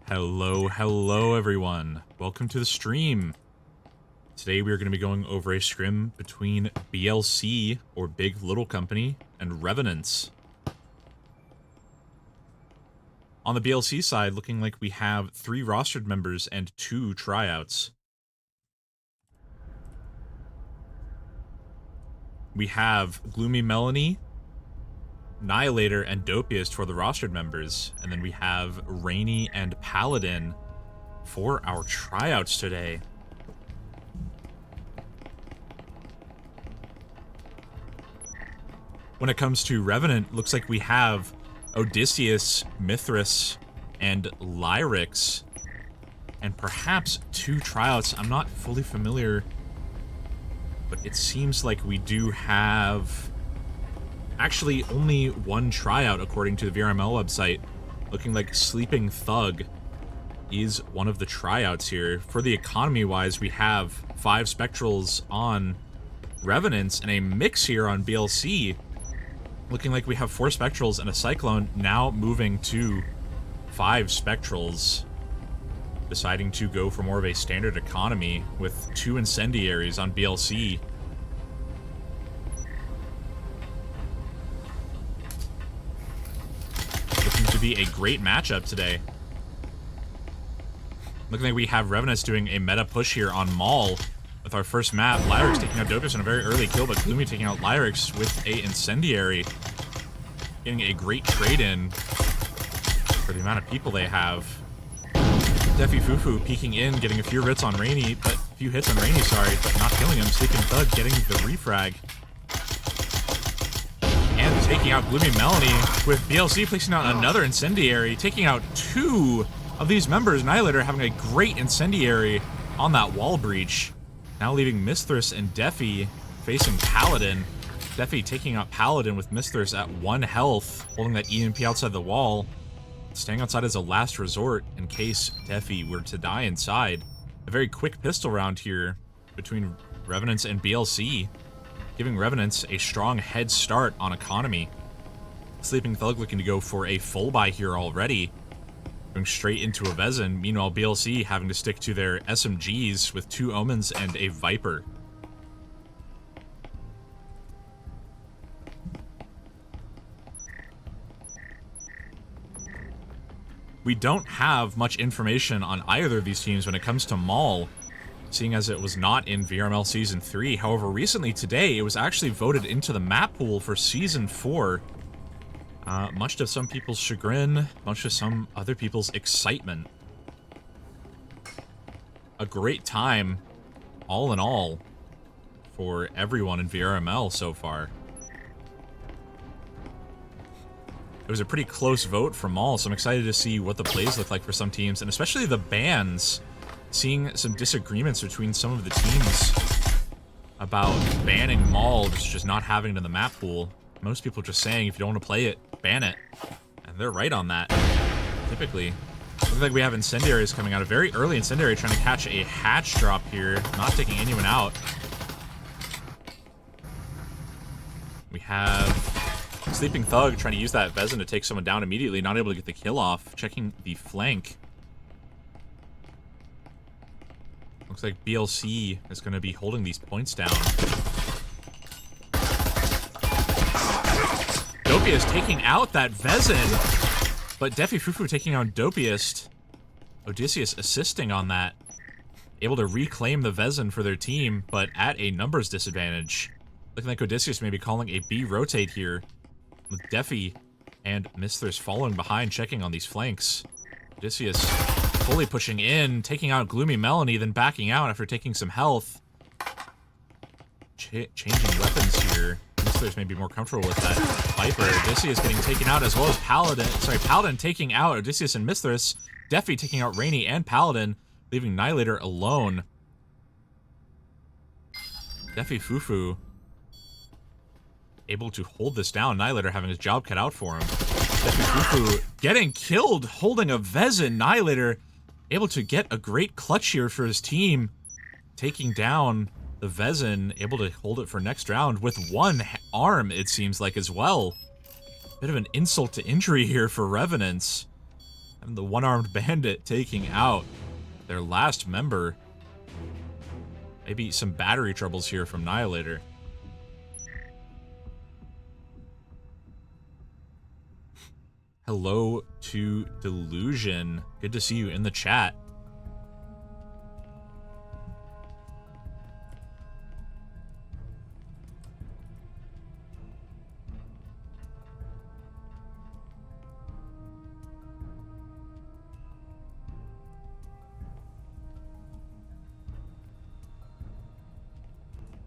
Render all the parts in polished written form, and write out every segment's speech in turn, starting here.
Hello everyone. Welcome to the stream. Today we are going to be going over a scrim between BLC, or Big Little Company, and Revenants. On the BLC side, looking like we have 3 rostered members and 2 tryouts. We have Gloomy Melanie, Annihilator, and Dopiest for the rostered members, and then we have Rainy and Paladin for our tryouts today. When it comes to Revenant, looks like we have Odysseus, Mithras, and Lyrics, and perhaps 2 tryouts. I'm not fully familiar, but it seems like we do have actually only 1 tryout according to the VRML website. Looking like Sleeping Thug is one of the tryouts here. For the economy-wise, we have 5 Spectrals on Revenants and a mix here on BLC. Looking like we have 4 Spectrals and a Cyclone, now moving to 5 Spectrals. Deciding to go for more of a standard economy with 2 Incendiaries on BLC. Looking to be a great matchup today. Looking like we have Revenants doing a meta push here on Maul with our first map. Lyrics taking out Dopius on a very early kill, but Gloomy taking out Lyrics with a Incendiary. Getting a great trade-in for the amount of people they have. Defi Fufu peeking in, getting a few hits on Rainy, but not killing him. Sleeping Thug getting the refrag. And taking out Gloomy Melanie, with BLC placing out another Incendiary, taking out 2 of these members. Annihilator having a great Incendiary on that wall breach. Now leaving Mithras and Defi facing Paladin. Defi taking out Paladin with Mithras at 1 health, holding that EMP outside the wall. Staying outside as a last resort in case Defi were to die inside. A very quick pistol round here between Revenants and BLC, giving Revenants a strong head start on economy. Sleeping Thug looking to go for a full buy here already, going straight into a Vezin. Meanwhile, BLC having to stick to their SMGs with 2 Omens and a Viper. We don't have much information on either of these teams when it comes to Maul, seeing as it was not in VRML Season 3. However, recently today, it was actually voted into the map pool for Season 4. Much to some people's chagrin, much to some other people's excitement. A great time, all in all, for everyone in VRML so far. It was a pretty close vote from all, so I'm excited to see what the plays look like for some teams, and especially the bans. Seeing some disagreements between some of the teams about banning Maul, just not having it in the map pool. Most people just saying, if you don't want to play it, ban it. And they're right on that, typically. Looks like we have Incendiaries coming out. A very early Incendiary trying to catch a hatch drop here, not taking anyone out. We have Sleeping Thug trying to use that Vezin to take someone down immediately, not able to get the kill off. Checking the flank. Looks like BLC is going to be holding these points down. Dopiest taking out that Vezin, but Defi Fufu taking on Dopiest. Odysseus assisting on that. Able to reclaim the Vezin for their team, but at a numbers disadvantage. Looking like Odysseus may be calling a B rotate here, with Defi and Mithras following behind, checking on these flanks. Odysseus fully pushing in, taking out Gloomy Melanie, then backing out after taking some health. Changing weapons here. Mithras may be more comfortable with that Viper. Odysseus getting taken out, as well as Paladin taking out Odysseus and Mithras. Defi taking out Rainy and Paladin, leaving Annihilator alone. Defi Fufu able to hold this down. Annihilator having his job cut out for him. Defi Fufu getting killed, holding a Vezin. Annihilator able to get a great clutch here for his team. Taking down the Vezin, able to hold it for next round with 1 arm, it seems like, as well. Bit of an insult to injury here for Revenants, And the one-armed bandit taking out their last member. Maybe some battery troubles here from Annihilator. Hello to Delusion. Good to see you in the chat.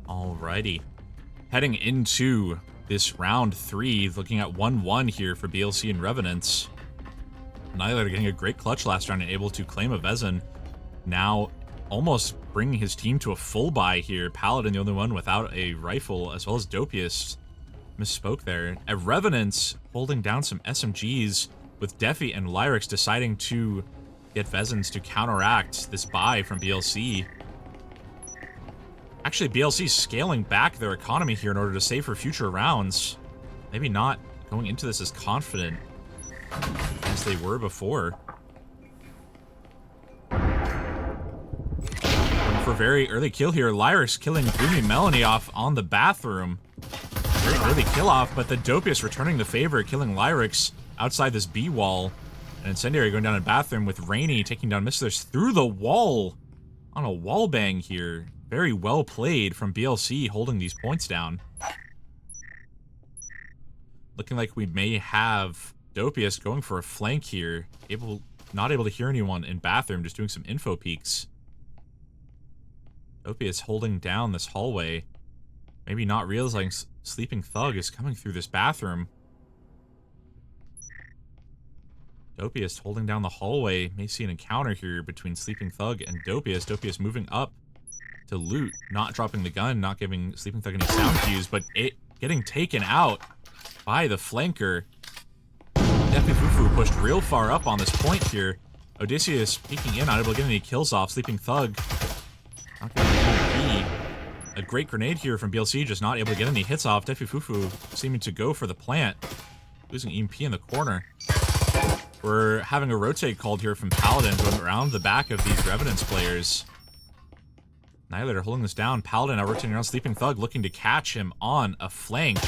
Alrighty. Heading into this round 3, looking at 1-1 here for BLC and Revenants. Annihilator getting a great clutch last round and able to claim a Vezin. Now almost bringing his team to a full buy here. Paladin the only one without a rifle, as well as Dopius. Misspoke there. At Revenants holding down some SMGs with Defi and Lyrics deciding to get Vezins to counteract this buy from BLC. Actually, BLC scaling back their economy here in order to save for future rounds. Maybe not going into this as confident as they were before. Going for a very early kill here. Lyrics killing Gloomy Melanie off on the bathroom. Very early kill off, but the Dopius returning the favor, killing Lyrics outside this B wall. And Incendiary going down in bathroom with Rainy taking down Misters through the wall on a wall bang here. Very well played from BLC, holding these points down. Looking like we may have Dopius going for a flank here. Not able to hear anyone in bathroom, just doing some info peeks. Dopius holding down this hallway. Maybe not realizing Sleeping Thug is coming through this bathroom. Dopius holding down the hallway. May see an encounter here between Sleeping Thug and Dopius. Dopius moving up to loot, not dropping the gun, not giving Sleeping Thug any sound cues, but it getting taken out by the flanker. Defi Fufu pushed real far up on this point here. Odysseus peeking in, not able to get any kills off. Sleeping Thug not getting any EMP. A great grenade here from BLC, just not able to get any hits off. Defi Fufu seeming to go for the plant. Losing EMP in the corner. We're having a rotate called here from Paladin going around the back of these Revenants players. Annihilator holding this down. Paladin now rotating around Sleeping Thug, looking to catch him on a flank.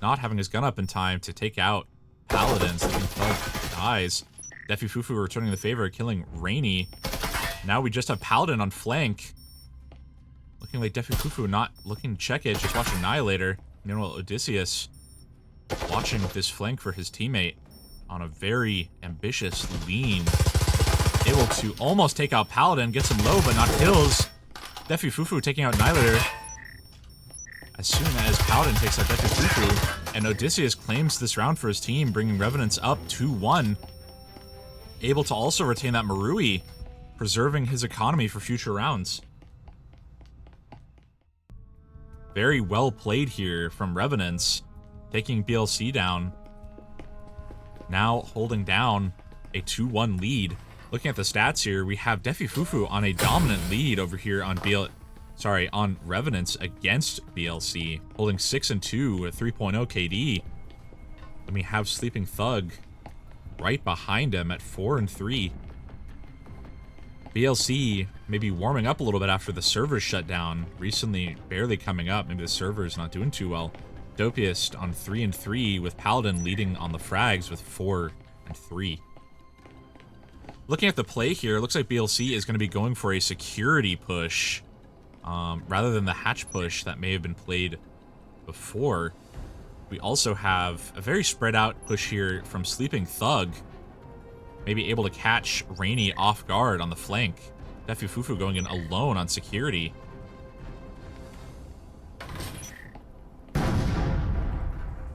Not having his gun up in time to take out Paladin. Sleeping Thug dies. Defi Fufu returning the favor, killing Rainy. Now we just have Paladin on flank. Looking like Defi Fufu not looking to check it, just watching Annihilator. Meanwhile, Odysseus watching this flank for his teammate on a very ambitious lean. Able to almost take out Paladin, gets him low but not kills. Defi Fufu taking out Annihilator. As soon as Paladin takes out Defi Fufu, and Odysseus claims this round for his team, bringing Revenants up 2-1. Able to also retain that Marui, preserving his economy for future rounds. Very well played here from Revenants, taking BLC down. Now holding down a 2-1 lead. Looking at the stats here, we have Defi Fufu on a dominant lead over here on on Revenants against BLC, holding 6-2 with 3.0 KD. Then we have Sleeping Thug right behind him at 4-3. BLC maybe warming up a little bit after the servers shut down. Recently, barely coming up. Maybe the server's not doing too well. Dopius on 3-3 with Paladin leading on the frags with 4-3. Looking at the play here, it looks like BLC is going to be going for a security push rather than the hatch push that may have been played before. We also have a very spread out push here from Sleeping Thug. Maybe able to catch Rainy off guard on the flank. Defi Fufu going in alone on security.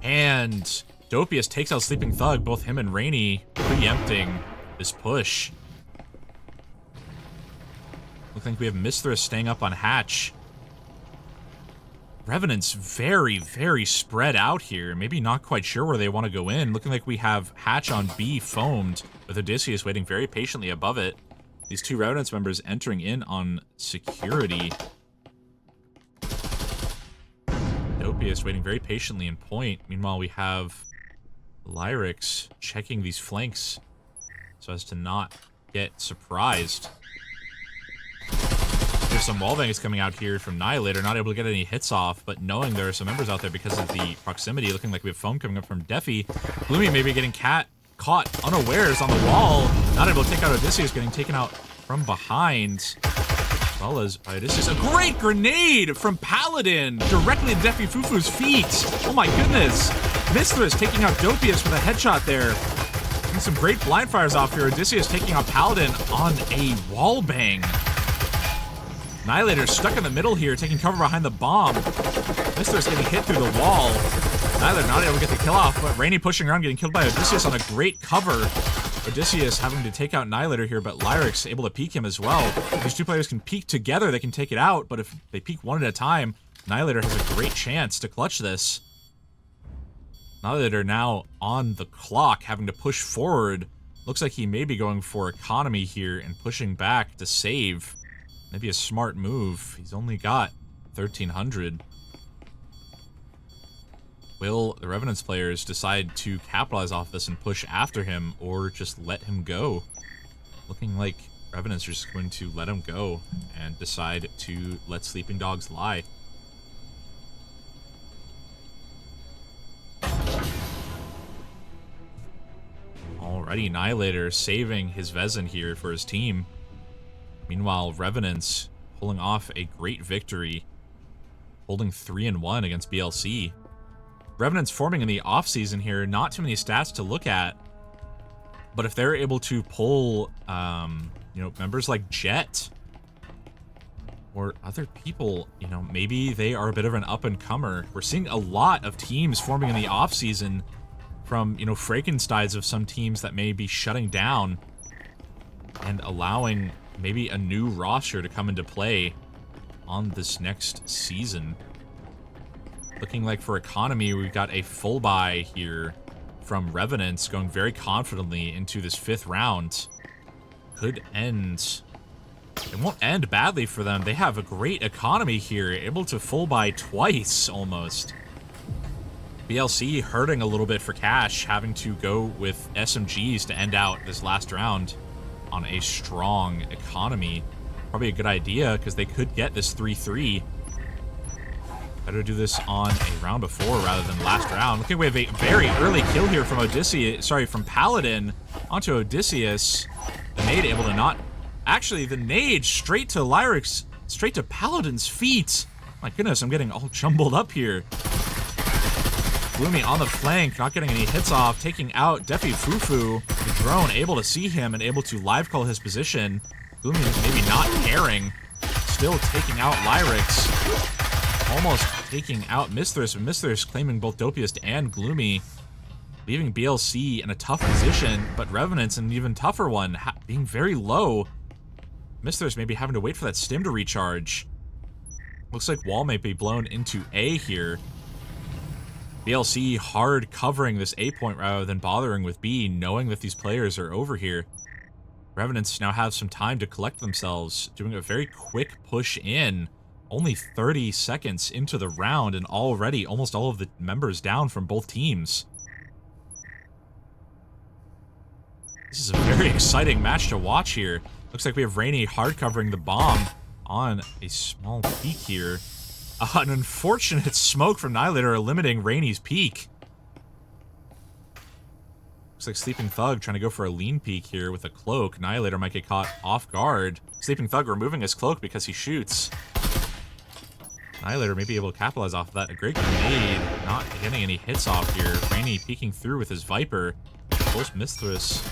And Dopius takes out Sleeping Thug, both him and Rainy preempting this push. Looks like we have Misthress staying up on hatch. Revenants very, very spread out here. Maybe not quite sure where they want to go in. Looking like we have hatch on B foamed, with Odysseus waiting very patiently above it. These two Revenants members entering in on security. Dopius waiting very patiently in point. Meanwhile, we have Lyrics checking these flanks so as to not get surprised. There's some wall bangs coming out here from Annihilator, not able to get any hits off, but knowing there are some members out there because of the proximity, looking like we have foam coming up from Defi. Gloomy maybe getting caught unawares on the wall, not able to take out Odysseus, getting taken out from behind. As well as Odysseus. A great grenade from Paladin directly to Defi Fufu's feet. Oh my goodness. Mithras taking out Dopius with a headshot there. Getting some great blind fires off here. Odysseus taking out Paladin on a wall bang. Annihilator stuck in the middle here, taking cover behind the bomb. Mithras getting hit through the wall. Annihilator not able to get the kill off, but Rainy pushing around, getting killed by Odysseus on a great cover. Odysseus having to take out Annihilator here, but Lyric's able to peek him as well. If these two players can peek together, they can take it out, but if they peek one at a time, Annihilator has a great chance to clutch this. Annihilator now on the clock, having to push forward. Looks like he may be going for economy here and pushing back to save. Maybe a smart move. He's only got 1,300. Will the Revenants players decide to capitalize off this and push after him, or just let him go? Looking like Revenants are just going to let him go and decide to let sleeping dogs lie. Alrighty, Annihilator saving his Vezin here for his team. Meanwhile, Revenants pulling off a great victory, holding 3-1 against BLC. Revenants forming in the offseason here, not too many stats to look at, but if they're able to pull, you know, members like Jet or other people, you know, maybe they are a bit of an up-and-comer. We're seeing a lot of teams forming in the offseason from, you know, Frankensteins of some teams that may be shutting down and allowing maybe a new roster to come into play on this next season. Looking like for economy, we've got a full buy here from Revenants going very confidently into this 5th round. Could end... It won't end badly for them. They have a great economy here, able to full buy twice almost. BLC hurting a little bit for cash, having to go with SMGs to end out this last round on a strong economy. Probably a good idea, because they could get this 3-3. Better do this on a round before rather than last round. Okay, we have a very early kill here from Odysseus, sorry, from Paladin onto Odysseus. The nade able to not... Actually, the nade straight to Lyric's, straight to Paladin's feet. My goodness, I'm getting all jumbled up here. Gloomy on the flank, not getting any hits off, taking out Defi Fufu. The drone able to see him and able to live call his position. Gloomy maybe not caring. Still taking out Lyric's. Almost taking out Mithras, but Mithras claiming both Dopius and Gloomy. Leaving BLC in a tough position, but Revenants in an even tougher one, being very low. Mithras maybe having to wait for that stim to recharge. Looks like wall may be blown into A here. BLC hard covering this A point rather than bothering with B, knowing that these players are over here. Revenants now have some time to collect themselves, doing a very quick push in. Only 30 seconds into the round, and already almost all of the members down from both teams. This is a very exciting match to watch here. Looks like we have Rainy hard covering the bomb on a small peak here. An unfortunate smoke from Annihilator limiting Rainy's peak. Looks like Sleeping Thug trying to go for a lean peek here with a cloak. Annihilator might get caught off guard. Sleeping Thug removing his cloak because he shoots. Annihilator may be able to capitalize off of that. A great grenade, not getting any hits off here. Rainy peeking through with his Viper. Both Mithras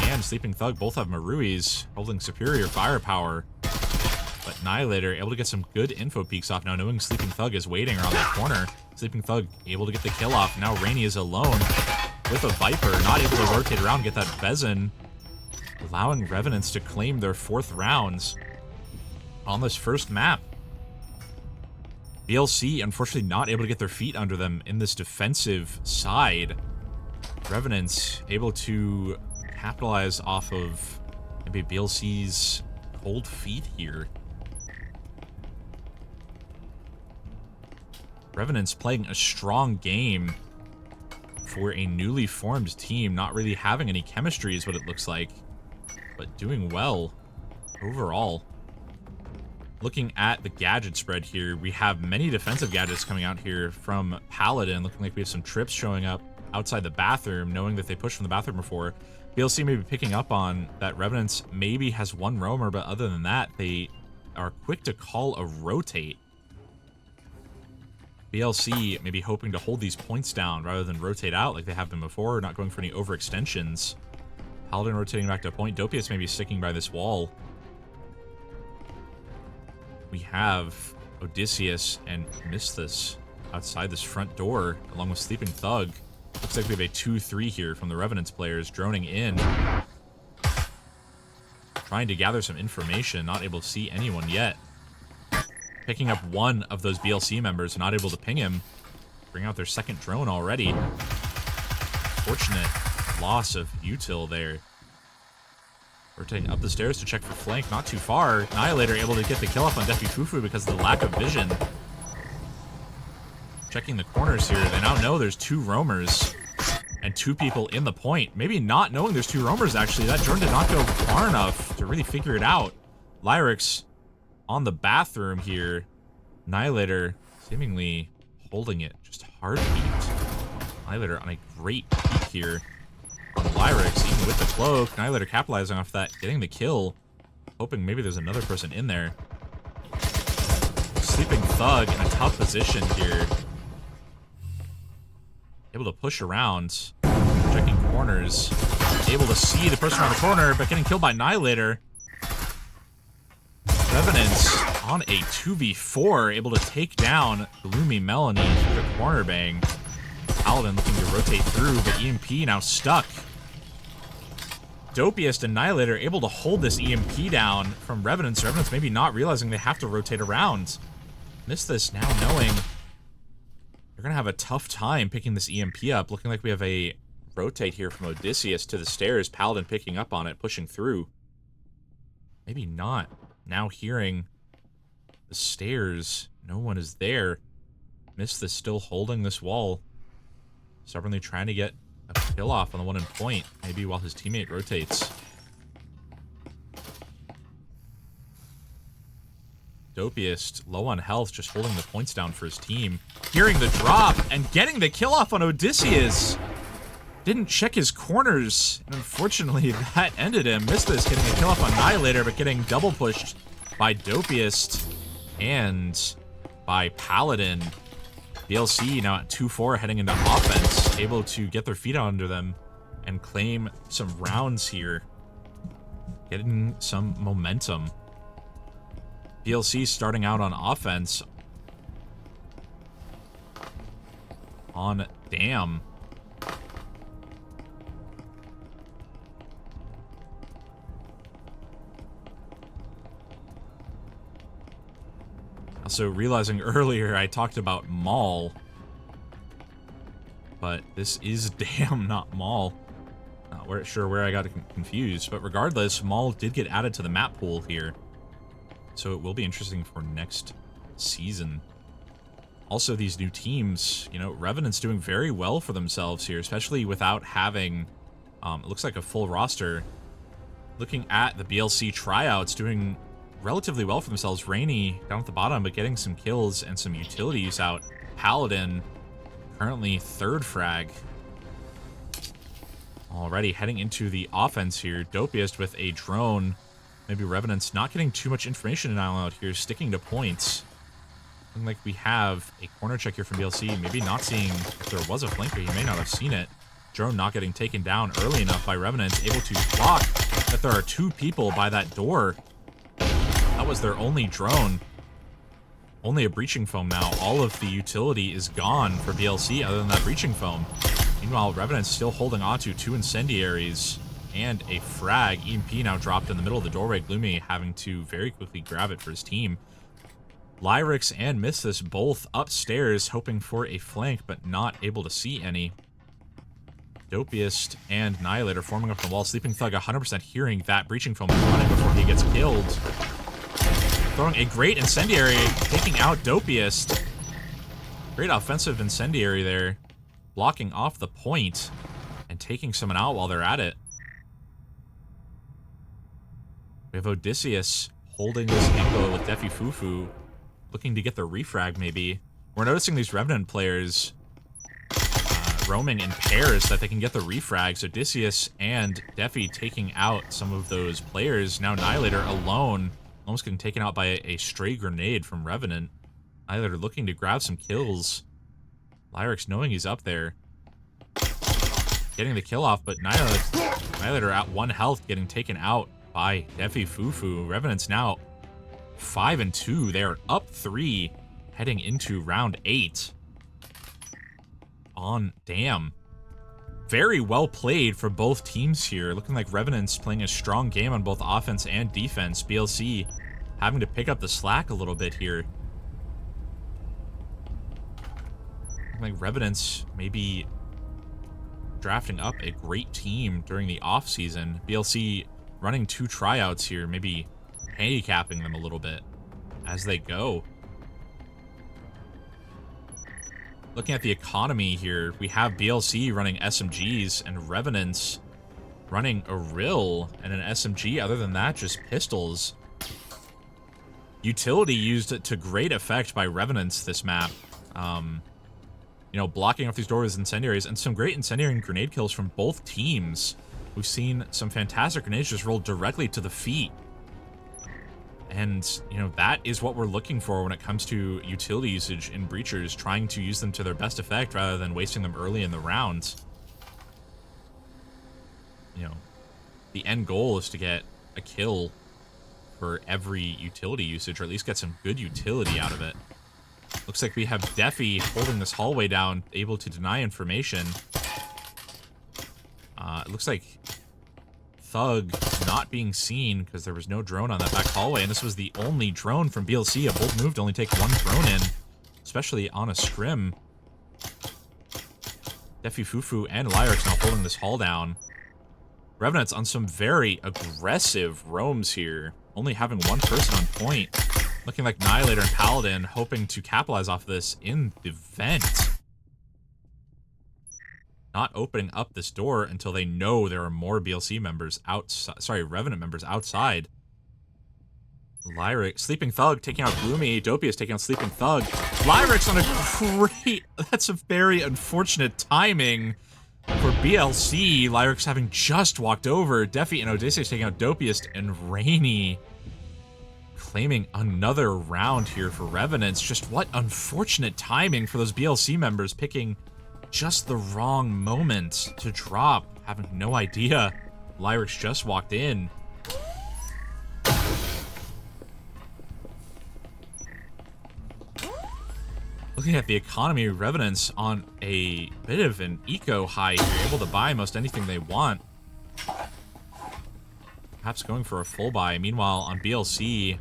and Sleeping Thug both have Maruis, holding superior firepower. But Annihilator able to get some good info peeks off now, knowing Sleeping Thug is waiting around that corner. Sleeping Thug able to get the kill off. Now Rainy is alone with a Viper, not able to rotate around and get that Vezin, allowing Revenants to claim their 4th rounds on this first map. BLC, unfortunately, not able to get their feet under them in this defensive side. Revenants able to capitalize off of maybe BLC's cold feet here. Revenants playing a strong game for a newly formed team. Not really having any chemistry is what it looks like, but doing well overall. Looking at the gadget spread here, we have many defensive gadgets coming out here from Paladin. Looking like we have some trips showing up outside the bathroom, knowing that they pushed from the bathroom before. BLC may be picking up on that Revenants maybe has one roamer, but other than that, they are quick to call a rotate. BLC may be hoping to hold these points down rather than rotate out like they have been before, not going for any overextensions. Paladin rotating back to a point. Dopius may be sticking by this wall. We have Odysseus and Misthus outside this front door, along with Sleeping Thug. Looks like we have a 2-3 here from the Revenants players droning in. Trying to gather some information, not able to see anyone yet. Picking up one of those BLC members, not able to ping him. Bring out their second drone already. Fortunate loss of util there. Rotating up the stairs to check for flank, not too far. Annihilator able to get the kill off on Defi Fufu because of the lack of vision. Checking the corners here, they now know there's 2 roamers and 2 people in the point. Maybe not knowing there's 2 roamers, actually. That drone did not go far enough to really figure it out. Lyrics on the bathroom here. Annihilator seemingly holding it, just heartbeat. Annihilator on a great peak here. Lyrics, even with the cloak, Annihilator capitalizing off that, getting the kill, hoping maybe there's another person in there. Sleeping Thug in a tough position here. Able to push around, checking corners, able to see the person around the corner, but getting killed by Annihilator. Revenants on a 2v4, able to take down Gloomy Melanie through the corner bang. Paladin looking to rotate through, but EMP now stuck. Dopiest and Annihilator able to hold this EMP down from Revenants. Revenants maybe not realizing they have to rotate around. Miss this now knowing they're going to have a tough time picking this EMP up. Looking like we have a rotate here from Odysseus to the stairs. Paladin picking up on it, pushing through. Maybe not. Now hearing the stairs. No one is there. Miss this still holding this wall. Stubbornly trying to get a kill off on the one in point, maybe while his teammate rotates. Dopiest, low on health, just holding the points down for his team. Hearing the drop and getting the kill off on Odysseus. Didn't check his corners, and unfortunately that ended him. Missed this, getting a kill off on Annihilator, but getting double pushed by Dopiest and by Paladin. BLC now at 2-4 heading into offense, able to get their feet under them and claim some rounds here. Getting some momentum. BLC starting out on offense. On Dam. Also, realizing earlier I talked about Mall, but this is Dam, not Mall. Not sure where I got confused, but regardless, Mall did get added to the map pool here, so it will be interesting for next season. Also, these new teams, you know, Revenant's doing very well for themselves here, especially without having, it looks like a full roster. Looking at the BLC tryouts, doing relatively well for themselves. Rainy down at the bottom, but getting some kills and some utility use out. Paladin currently 3rd frag. Already heading into the offense here. Dopiest with a drone. Maybe Revenants not getting too much information in Island out here, sticking to points. Looking like we have a corner check here from BLC. Maybe not seeing if there was a flanker. He may not have seen it. Drone not getting taken down early enough by Revenants. Able to clock that there are 2 people by that door. That was their only drone. Only a breaching foam now. All of the utility is gone for BLC other than that breaching foam. Meanwhile, Revenant's still holding onto 2 incendiaries and a frag. EMP now dropped in the middle of the doorway. Gloomy having to very quickly grab it for his team. Lyrics and Misthus both upstairs hoping for a flank, but not able to see any. Dopiest and Annihilator forming up on the wall. Sleeping Thug 100% hearing that breaching foam and running before he gets killed. Throwing a great incendiary, taking out Dopiest. Great offensive incendiary there. blocking off the point and taking someone out while they're at it. We have Odysseus holding this angle with Defi Fufu, looking to get the refrag maybe. We're noticing these Revenant players roaming in pairs that they can get the refrags. Odysseus and Defi taking out some of those players. Now Annihilator alone, almost getting taken out by a stray grenade from Revenant. Annihilator looking to grab some kills. Lyrics knowing he's up there, getting the kill off, but Annihilator at 1 health, getting taken out by Defi Fufu. Revenants now 5-2. They're up 3, heading into round 8. Damn. Very well played for both teams here. Looking like Revenants playing a strong game on both offense and defense. BLC having to pick up the slack a little bit here. Looking like Revenants maybe drafting up a great team during the offseason. BLC running 2 tryouts here, maybe handicapping them a little bit as they go. Looking at the economy here, we have BLC running SMGs and Revenants running a Rill and an SMG. Other than that, just pistols. Utility used to great effect by Revenants this map. You know, blocking off these doors with incendiaries, and some great incendiary and grenade kills from both teams. We've seen some fantastic grenades just rolled directly to the feet. And, you know, that is what we're looking for when it comes to utility usage in Breachers, trying to use them to their best effect rather than wasting them early in the round. You know, the end goal is to get a kill for every utility usage, or at least get some good utility out of it. Looks like we have Defi holding this hallway down, able to deny information. It looks like Thug not being seen because there was no drone on that back hallway, and this was the only drone from BLC. A bold move to only take 1 drone in, especially on a scrim. Defi Fufu and Lyrics now holding this hall down. Revenants on some very aggressive roams here, only having 1 person on point. Looking like Annihilator and Paladin hoping to capitalize off this in the vent. Not opening up this door until they know there are more BLC members outside. Sorry, Revenant members outside. Lyric, Sleeping Thug taking out Gloomy. Dopius taking out Sleeping Thug. Lyric's on a great... That's a very unfortunate timing for BLC. Lyric's having just walked over. Defi and Odysseus taking out Dopius, and Rainy claiming another round here for Revenants. Just what unfortunate timing for those BLC members, picking just the wrong moment to drop, having no idea. Lyrics just walked in. Looking at the economy, Revenants on a bit of an eco high here, able to buy most anything they want. Perhaps going for a full buy. Meanwhile, on BLC,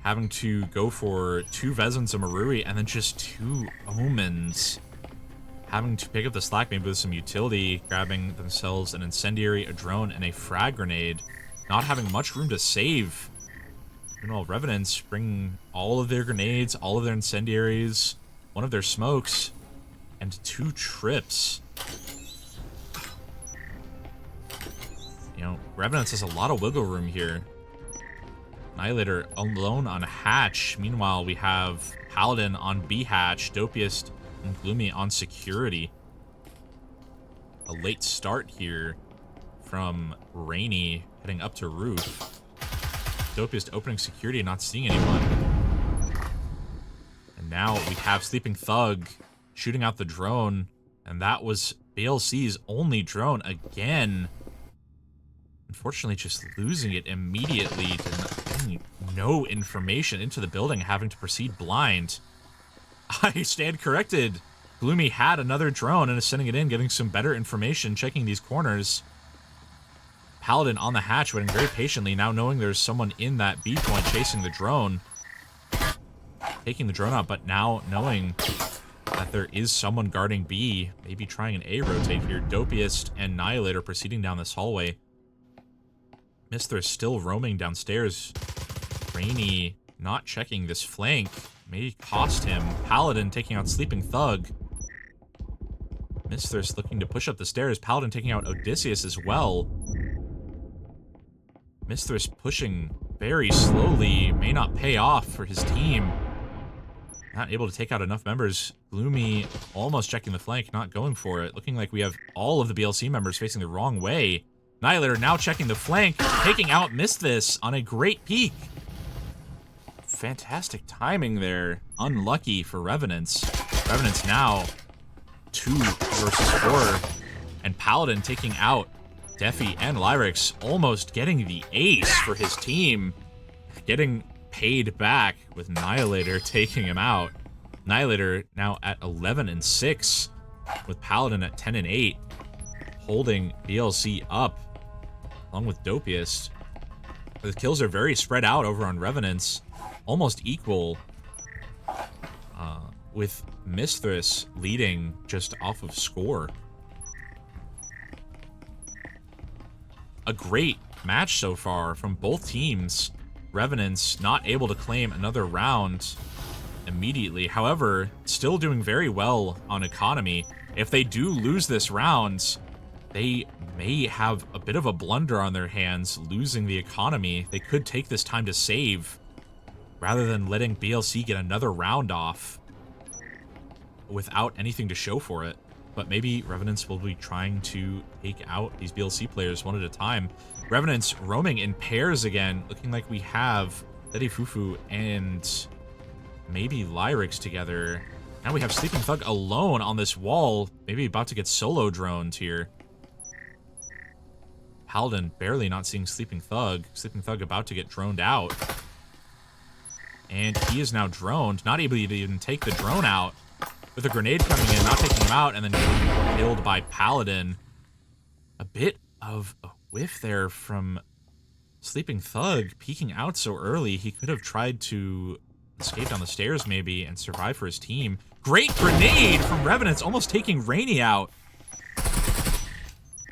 having to go for 2 Vezins, a Marui, and then just 2 Omens. Having to pick up the slack maybe with some utility, grabbing themselves an incendiary, a drone, and a frag grenade. Not having much room to save. Meanwhile, Revenants bringing all of their grenades, all of their incendiaries, 1 of their smokes, and 2 trips. You know, Revenants has a lot of wiggle room here. Annihilator alone on hatch. Meanwhile, we have Paladin on B hatch, Dopius and Gloomy on security. A late start here from Rainy heading up to roof. Dopius opening security and not seeing anyone. And now we have Sleeping Thug shooting out the drone, and that was BLC's only drone again. Unfortunately, just losing it immediately to getting no information into the building, having to proceed blind. I stand corrected. Gloomy had another drone and is sending it in, getting some better information, checking these corners. Paladin on the hatch, waiting very patiently, now knowing there's someone in that B point chasing the drone. Taking the drone out, but now knowing that there is someone guarding B, maybe trying an A rotate here. Dopius and Annihilator proceeding down this hallway. Mr. still roaming downstairs. Rainy not checking this flank. May cost him. Paladin taking out Sleeping Thug. Mithras looking to push up the stairs. Paladin taking out Odysseus as well. Mithras pushing very slowly. May not pay off for his team. Not able to take out enough members. Gloomy almost checking the flank, not going for it. Looking like we have all of the BLC members facing the wrong way. Annihilator now checking the flank, taking out Mithras on a great peek. Fantastic timing there. Unlucky for Revenants. Revenants now 2 versus 4. And Paladin taking out Defi and Lyrics, almost getting the ace for his team. Getting paid back with Annihilator taking him out. Annihilator now at 11-6, with Paladin at 10-8, holding BLC up, along with Dopiest. The kills are very spread out over on Revenants, almost equal, with Mithras leading just off of score. A great match so far from both teams. Revenants not able to claim another round immediately. However, still doing very well on economy. If they do lose this round, they may have a bit of a blunder on their hands, losing the economy. They could take this time to save, rather than letting BLC get another round off without anything to show for it. But maybe Revenants will be trying to take out these BLC players one at a time. Revenants roaming in pairs again, looking like we have Daddy Fufu and maybe Lyrics together. Now we have Sleeping Thug alone on this wall, maybe about to get solo droned here. Paladin barely not seeing Sleeping Thug. Sleeping Thug about to get droned out. And he is now droned, not able to even take the drone out. With a grenade coming in, not taking him out, and then getting killed by Paladin. A bit of a whiff there from Sleeping Thug, peeking out so early. He could have tried to escape down the stairs maybe and survive for his team. Great grenade from Revenants, almost taking Rainy out.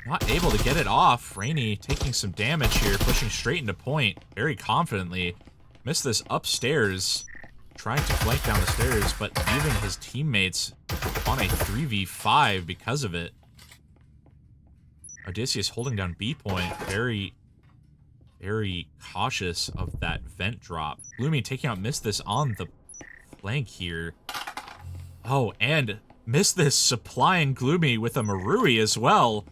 Not able to get it off. Rainy taking some damage here, pushing straight into point very confidently. Missed this upstairs. Trying to flank down the stairs, but leaving his teammates on a 3v5 because of it. Odysseus holding down B point, very, very cautious of that vent drop. Gloomy taking out Mithras on the flank here. Oh, and Mithras supplying Gloomy with a Marui as well.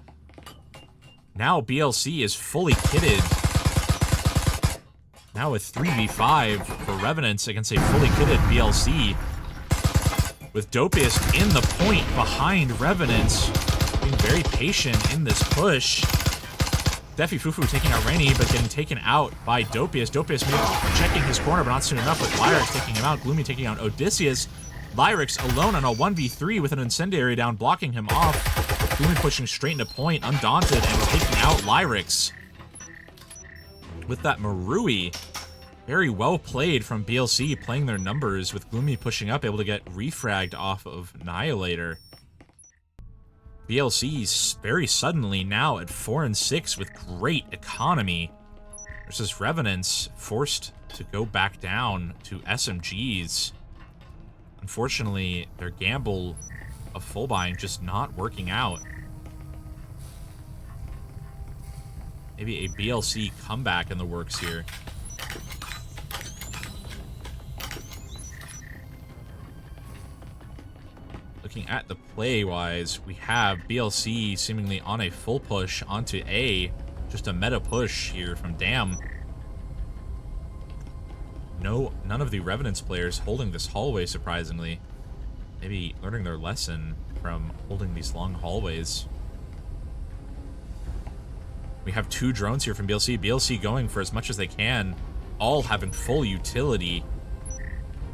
Now BLC is fully kitted. Now with 3v5 for Revenants against a fully kitted BLC. With Dopiest in the point behind Revenants. Being very patient in this push. Defi Fufu taking out Rainy, but getting taken out by Dopiest. Dopiest maybe checking his corner, but not soon enough, with Lyrics taking him out. Gloomy taking out Odysseus. Lyrics alone on a 1v3 with an incendiary down, blocking him off. Gloomy pushing straight into point, undaunted, and taking out Lyrics. With that Marui, very well played from BLC, playing their numbers, with Gloomy pushing up, able to get refragged off of Annihilator. BLC's very suddenly now at 4-6 with great economy, versus Revenants forced to go back down to SMGs. Unfortunately, their gamble of full buying just not working out. Maybe a BLC comeback in the works here. Looking at the play-wise, we have BLC seemingly on a full push onto A. Just a meta push here from Dam. None of the Revenants players holding this hallway, surprisingly. Maybe learning their lesson from holding these long hallways. We have 2 drones here from BLC. BLC going for as much as they can, all having full utility,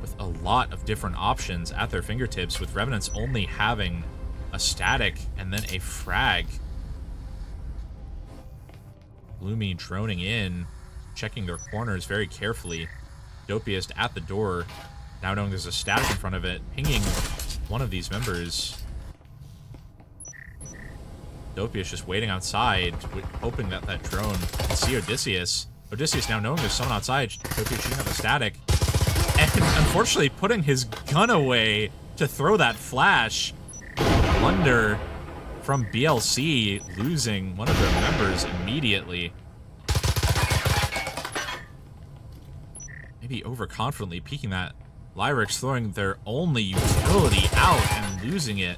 with a lot of different options at their fingertips, with Revenants only having a static and then a frag. Gloomy droning in, checking their corners very carefully. Dopiest at the door, now knowing there's a static in front of it, pinging one of these members. Dopiest just waiting outside, hoping that that drone can see Odysseus. Odysseus now knowing there's someone outside. Dopiest shooting at the static. And unfortunately putting his gun away to throw that flash. Blunder from BLC, losing one of their members immediately. Maybe overconfidently peeking that. Lyrics throwing their only utility out and losing it.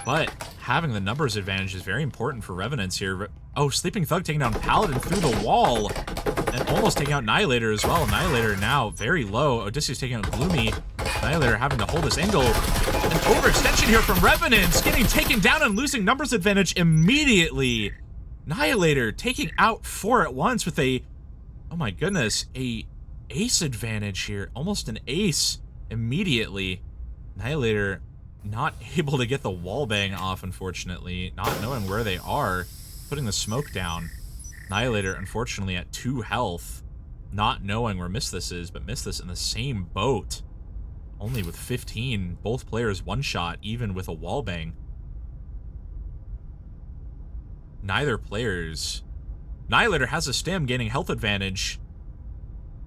But having the numbers advantage is very important for Revenants here. Oh, Sleeping Thug taking down Paladin through the wall. And almost taking out Annihilator as well. Annihilator now very low. Odysseus taking out Gloomy. Annihilator having to hold this angle. An overextension here from Revenants, getting taken down and losing numbers advantage immediately. Annihilator taking out 4 at once with a, oh my goodness, a ace advantage here. Almost an ace immediately. Annihilator not able to get the wallbang off, unfortunately. Not knowing where they are. Putting the smoke down. Annihilator, unfortunately, at 2 health. Not knowing where Misthus is, but Misthus in the same boat. Only with 15. Both players one-shot, even with a wallbang. Neither players. Annihilator has a stim, gaining health advantage.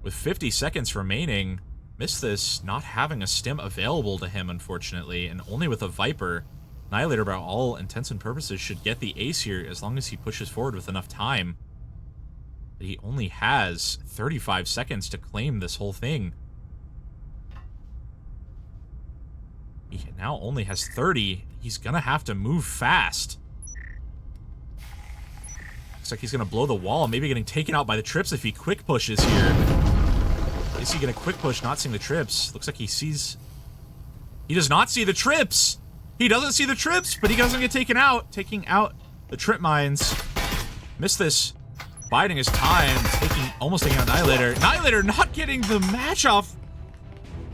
With 50 seconds remaining, Misthus not having a stim available to him, unfortunately, and only with a Viper. Annihilator, by all intents and purposes, should get the ace here as long as he pushes forward with enough time. But he only has 35 seconds to claim this whole thing. He now only has 30. He's gonna have to move fast. Looks like he's gonna blow the wall, maybe getting taken out by the trips if he quick pushes here. Is he gonna quick push, not seeing the trips? Looks like he sees... He does not see the trips! He doesn't see the trips, but he doesn't get taken out. Taking out the trip mines. Misthus biding his time, almost taking out Annihilator. Annihilator not getting the match off.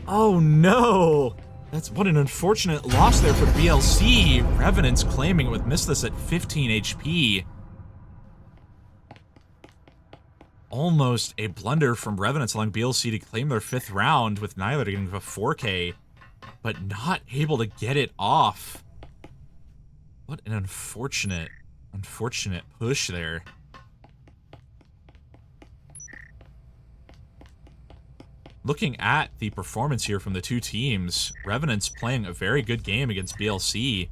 Oh no! That's what an unfortunate loss there for BLC. Revenants claiming it with Misthus at 15 HP. Almost a blunder from Revenants allowing BLC to claim their 5th round, with Annihilator getting a 4K, but not able to get it off. What an unfortunate push there. Looking at the performance here from the two teams, Revenants playing a very good game against BLC.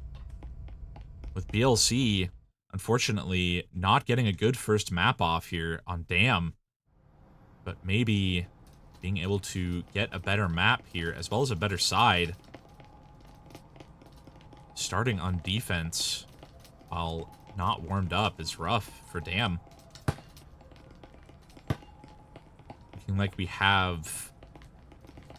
With BLC, unfortunately, not getting a good first map off here on Dam. But maybe being able to get a better map here, as well as a better side. Starting on defense while not warmed up is rough for Dam. Looking like we have...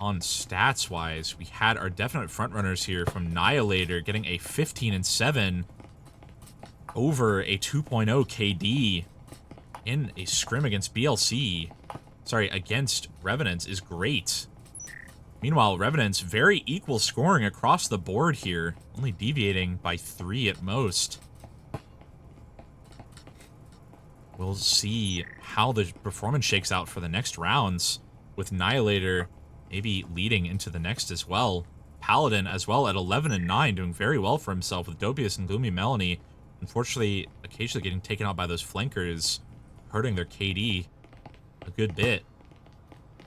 On stats-wise, we had our definite frontrunners here from Annihilator getting a 15-7 over a 2.0 KD in a scrim against BLC. Sorry, against Revenants is great. Meanwhile, Revenants very equal scoring across the board here, only deviating by 3 at most. We'll see how the performance shakes out for the next rounds, with Annihilator maybe leading into the next as well. Paladin as well at 11-9, doing very well for himself with Dopius and Gloomy Melanie. Unfortunately, occasionally getting taken out by those flankers, hurting their KD a good bit.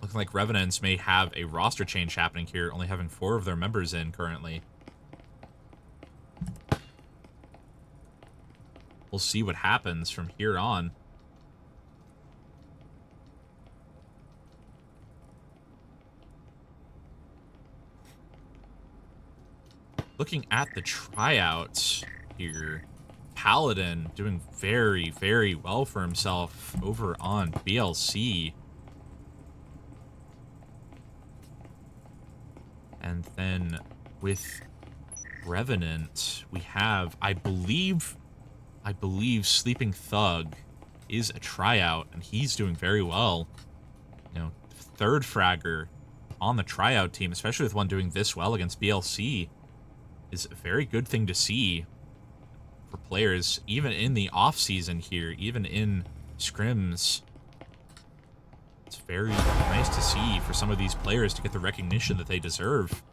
Looking like Revenants may have a roster change happening here, only having 4 of their members in currently. We'll see what happens from here on. Looking at the tryouts here, Paladin doing very, very well for himself over on BLC. And then with Revenant, we have, I believe Sleeping Thug is a tryout, and he's doing very well. You know, 3rd fragger on the tryout team, especially with one doing this well against BLC, is a very good thing to see for players, even in the off-season here, even in scrims. It's very nice to see for some of these players to get the recognition that they deserve.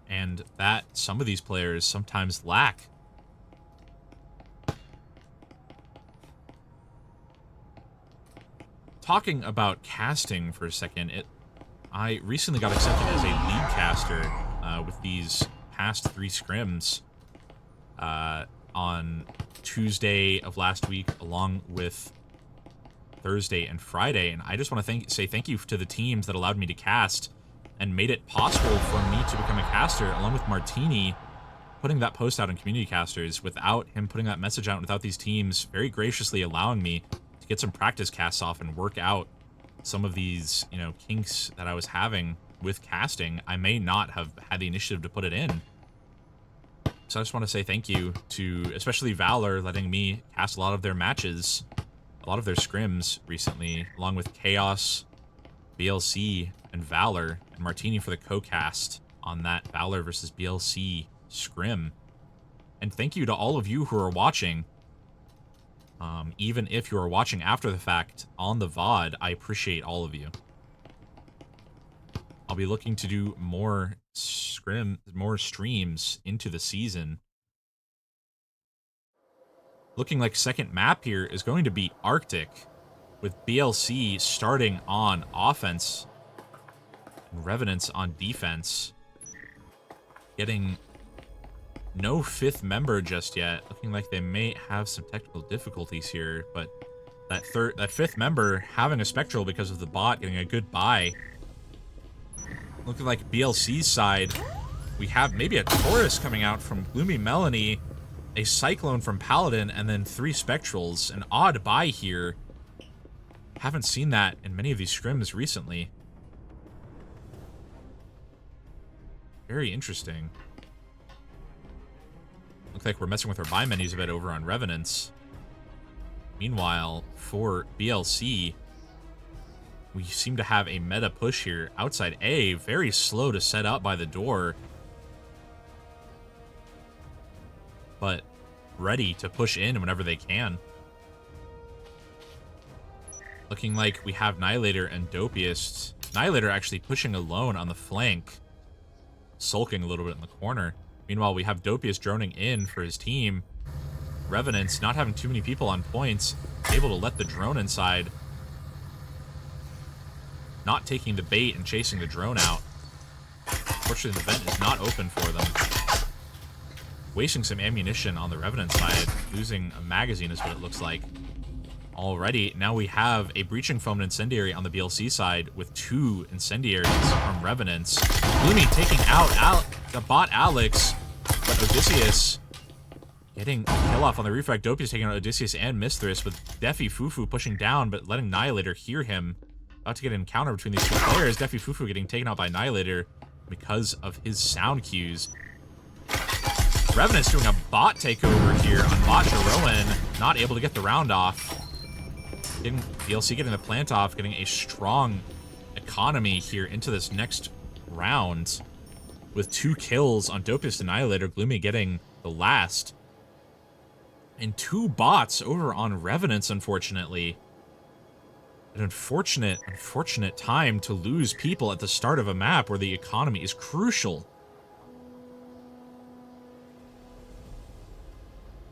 And that some of these players sometimes lack. talking about casting for a second, I recently got accepted as a lead caster with these past 3 scrims on Tuesday of last week, along with Thursday and Friday, and I just want to say thank you to the teams that allowed me to cast and made it possible for me to become a caster, along with Martini putting that post out on Community Casters. Without him putting that message out, without these teams very graciously allowing me to get some practice casts off and work out some of these, you know, kinks that I was having with casting, I may not have had the initiative to put it in. So I just want to say thank you to especially Valor letting me cast a lot of their matches, a lot of their scrims recently, along with Chaos, BLC, and Valor, and Martini for the co-cast on that Valor versus BLC scrim. And thank you to all of you who are watching. Even if you are watching after the fact on the VOD, I appreciate all of you. I'll be looking to do more streams into the season. Looking like second map here is going to be Arctic, with BLC starting on offense and Revenants on defense. Getting no 5th member just yet. Looking like they may have some technical difficulties here, but that 5th member having a Spectral because of the bot getting a good buy. Looking like BLC's side, we have maybe a Taurus coming out from Gloomy Melanie, a Cyclone from Paladin, and then 3 Spectrals. An odd buy here. Haven't seen that in many of these scrims recently. Very interesting. Looks like we're messing with our buy menus a bit over on Revenants. Meanwhile, for BLC, we seem to have a meta push here. Outside A, very slow to set up by the door, but ready to push in whenever they can. Looking like we have Nihilator and Dopiest. Nihilator actually pushing alone on the flank, sulking a little bit in the corner. Meanwhile, we have Dopiest droning in for his team. Revenants not having too many people on points, able to let the drone inside. Not taking the bait and chasing the drone out. Unfortunately, the vent is not open for them. Wasting some ammunition on the Revenant side. Losing a magazine is what it looks like. Already, now we have a Breaching Foam and Incendiary on the BLC side with 2 Incendiaries from Revenants. Gloomy taking out the bot Alex, but Odysseus getting a kill off on the refract. Dopius taking out Odysseus and Mithras, with Defi Fufu pushing down, but letting Nihilator hear him. About to get an encounter between these 2 players. Defi Fufu getting taken out by Nihilator because of his sound cues. Revenant's doing a bot takeover here on bot Jeroen, not able to get the round off. BLC getting the plant off, getting a strong economy here into this next round with 2 kills on Dopius Annihilator. Gloomy getting the last. And 2 bots over on Revenants, unfortunately. An unfortunate time to lose people at the start of a map where the economy is crucial.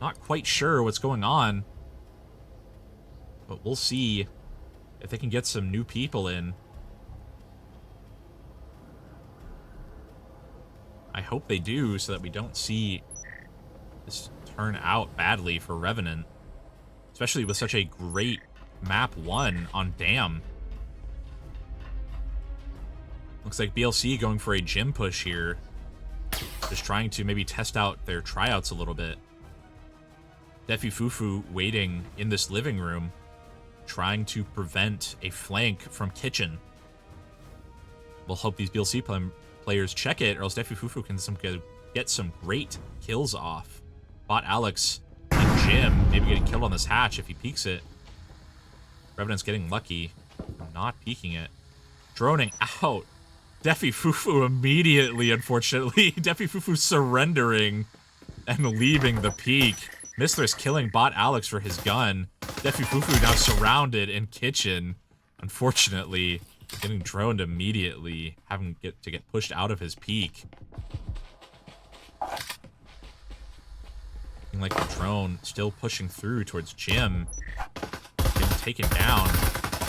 Not quite sure what's going on, but we'll see if they can get some new people in. I hope they do, so that we don't see this turn out badly for Revenant. Especially with such a great map 1 on Dam. Looks like BLC going for a gym push here. Just trying to maybe test out their tryouts a little bit. Defi Fufu waiting in this living room, trying to prevent a flank from Kitchen. We'll hope these BLC players check it, or else Defi Fufu can get some great kills off. Bot Alex and Jim maybe getting killed on this hatch if he peeks it. Revenant's getting lucky from not peeking it. Droning out. Defi Fufu immediately, unfortunately. Defi Fufu surrendering and leaving the peak. Mithras killing bot Alex for his gun. Defi Fufu now surrounded in Kitchen. Unfortunately, getting droned immediately, having to get pushed out of his peak. Looking like the drone still pushing through towards Jim. Getting taken down.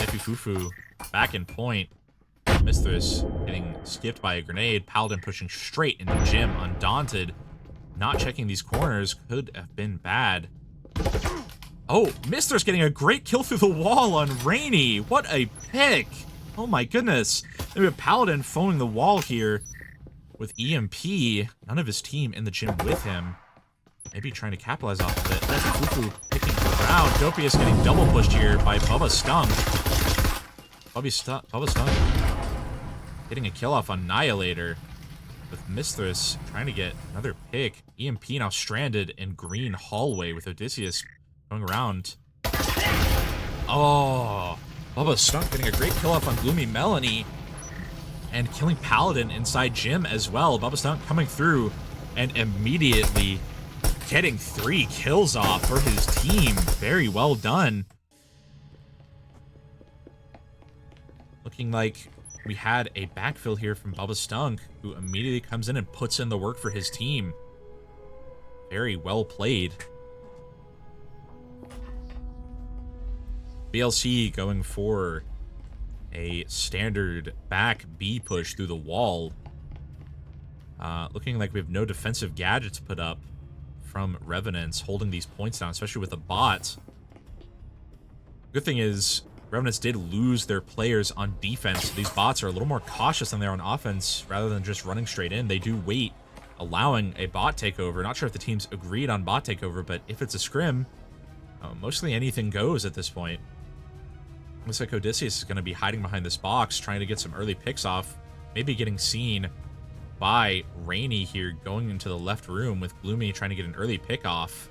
Fufu back in point. Mithras getting skipped by a grenade. Paladin pushing straight into Jim, undaunted. Not checking these corners could have been bad. Oh, Mithras getting a great kill through the wall on Rainy. What a pick. Oh my goodness. We have Paladin foaming the wall here with EMP. None of his team in the gym with him. Maybe trying to capitalize off of it. That's Fufu picking around. Dopius getting double pushed here by Bubba Stunk. Bubba Stunk getting a kill off on Annihilator. With Mithras trying to get another pick. EMP now stranded in green hallway with Odysseus going around. Oh, Bubba Stunk getting a great kill off on Gloomy Melanie. And killing Paladin inside Gym as well. Bubba Stunk coming through and immediately getting 3 kills off for his team. Very well done. Looking like we had a backfill here from Bubba Stunk, who immediately comes in and puts in the work for his team. Very well played. BLC going for a standard back B push through the wall. Looking like we have no defensive gadgets put up from Revenants, holding these points down, especially with the bot. Good thing is, Revenants did lose their players on defense. These bots are a little more cautious than they are on offense. Rather than just running straight in, they do wait, allowing a bot takeover. Not sure if the teams agreed on bot takeover, but if it's a scrim, mostly anything goes at this point. Looks like Odysseus is going to be hiding behind this box, trying to get some early picks off. Maybe getting seen by Rainy here, going into the left room with Gloomy trying to get an early pick off.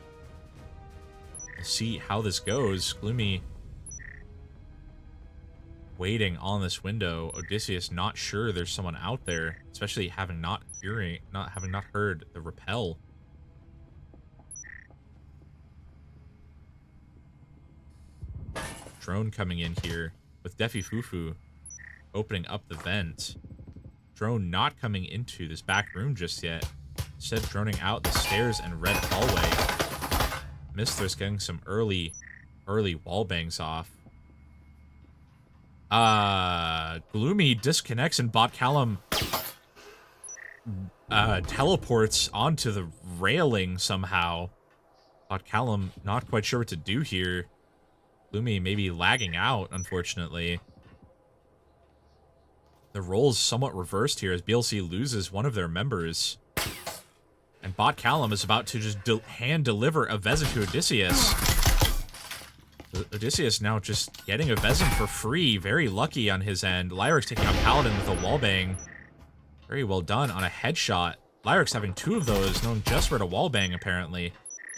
We'll see how this goes. Gloomy waiting on this window. Odysseus not sure there's someone out there, especially having not heard the rappel. Drone coming in here with Defi Fufu opening up the vent. Drone not coming into this back room just yet. Instead droning out the stairs and red hallway. Mithras getting some early wall bangs off. Gloomy disconnects and Bot Callum teleports onto the railing somehow. Bot Callum not quite sure what to do here. Gloomy maybe lagging out, unfortunately. The role's somewhat reversed here as BLC loses one of their members. And Bot Callum is about to just hand-deliver a Vezin to Odysseus. Odysseus now just getting a Vezin for free. Very lucky on his end. Lyric's taking out Paladin with a wallbang. Very well done on a headshot. Lyric's having 2 of those, knowing just where to wallbang, apparently.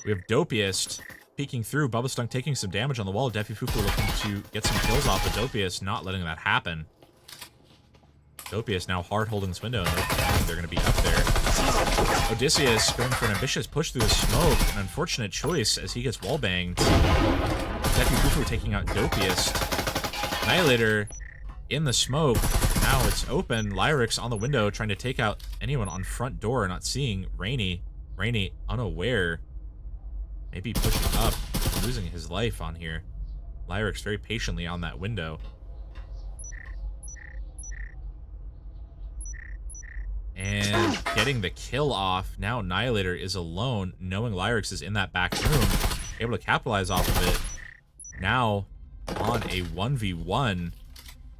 We have Dopiest peeking through. Bubba Stunk taking some damage on the wall. Defi Fufu looking to get some kills off, but Dopiest not letting that happen. Dopiest now hard holding this window, and they're going to be up there. Odysseus going for an ambitious push through the smoke. An unfortunate choice as he gets wallbanged. Defi Fufu taking out Dopiest. Annihilator in the smoke. Now it's open. Lyric's on the window trying to take out anyone on front door, not seeing Rainy. Rainy unaware. Maybe pushing up, losing his life on here. Lyric's very patiently on that window. And getting the kill off. Now Annihilator is alone, knowing Lyric's is in that back room. Able to capitalize off of it. Now on a 1v1.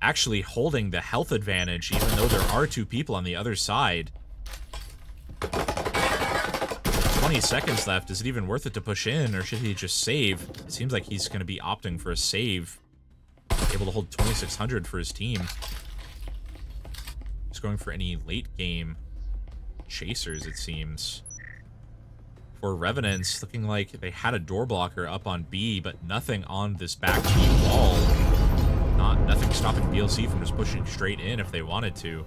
Actually holding the health advantage, even though there are 2 people on the other side. 20 seconds left. Is it even worth it to push in, or should he just save? It seems like he's going to be opting for a save. Able to hold 2,600 for his team. Just going for any late game chasers, it seems. For Revenants, looking like they had a door blocker up on B, but nothing on this back B wall. Nothing stopping BLC from just pushing straight in if they wanted to.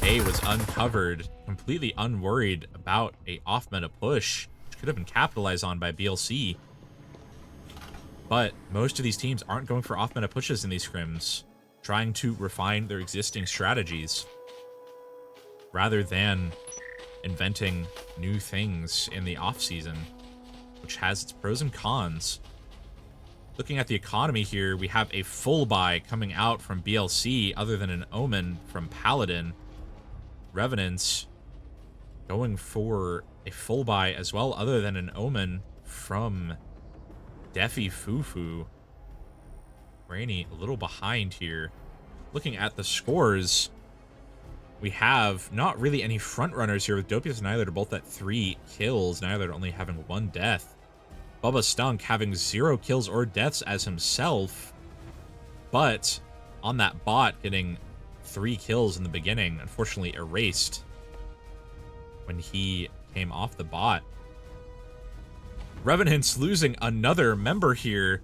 A was uncovered, completely unworried about a off-meta push, which could have been capitalized on by BLC. But most of these teams aren't going for off-meta pushes in these scrims, trying to refine their existing strategies, rather than inventing new things in the off-season, which has its pros and cons. Looking at the economy here, we have a full buy coming out from BLC other than an Omen from Paladin. Revenants going for a full buy as well other than an Omen from Defi Fufu. Rainy a little behind here. Looking at the scores, we have not really any front runners here with Dopius and Annihilator both at 3 kills. Annihilator only having 1 death. Bubba Stunk having 0 kills or deaths as himself, but on that bot getting 3 kills in the beginning, unfortunately erased when he came off the bot. Revenants losing another member here.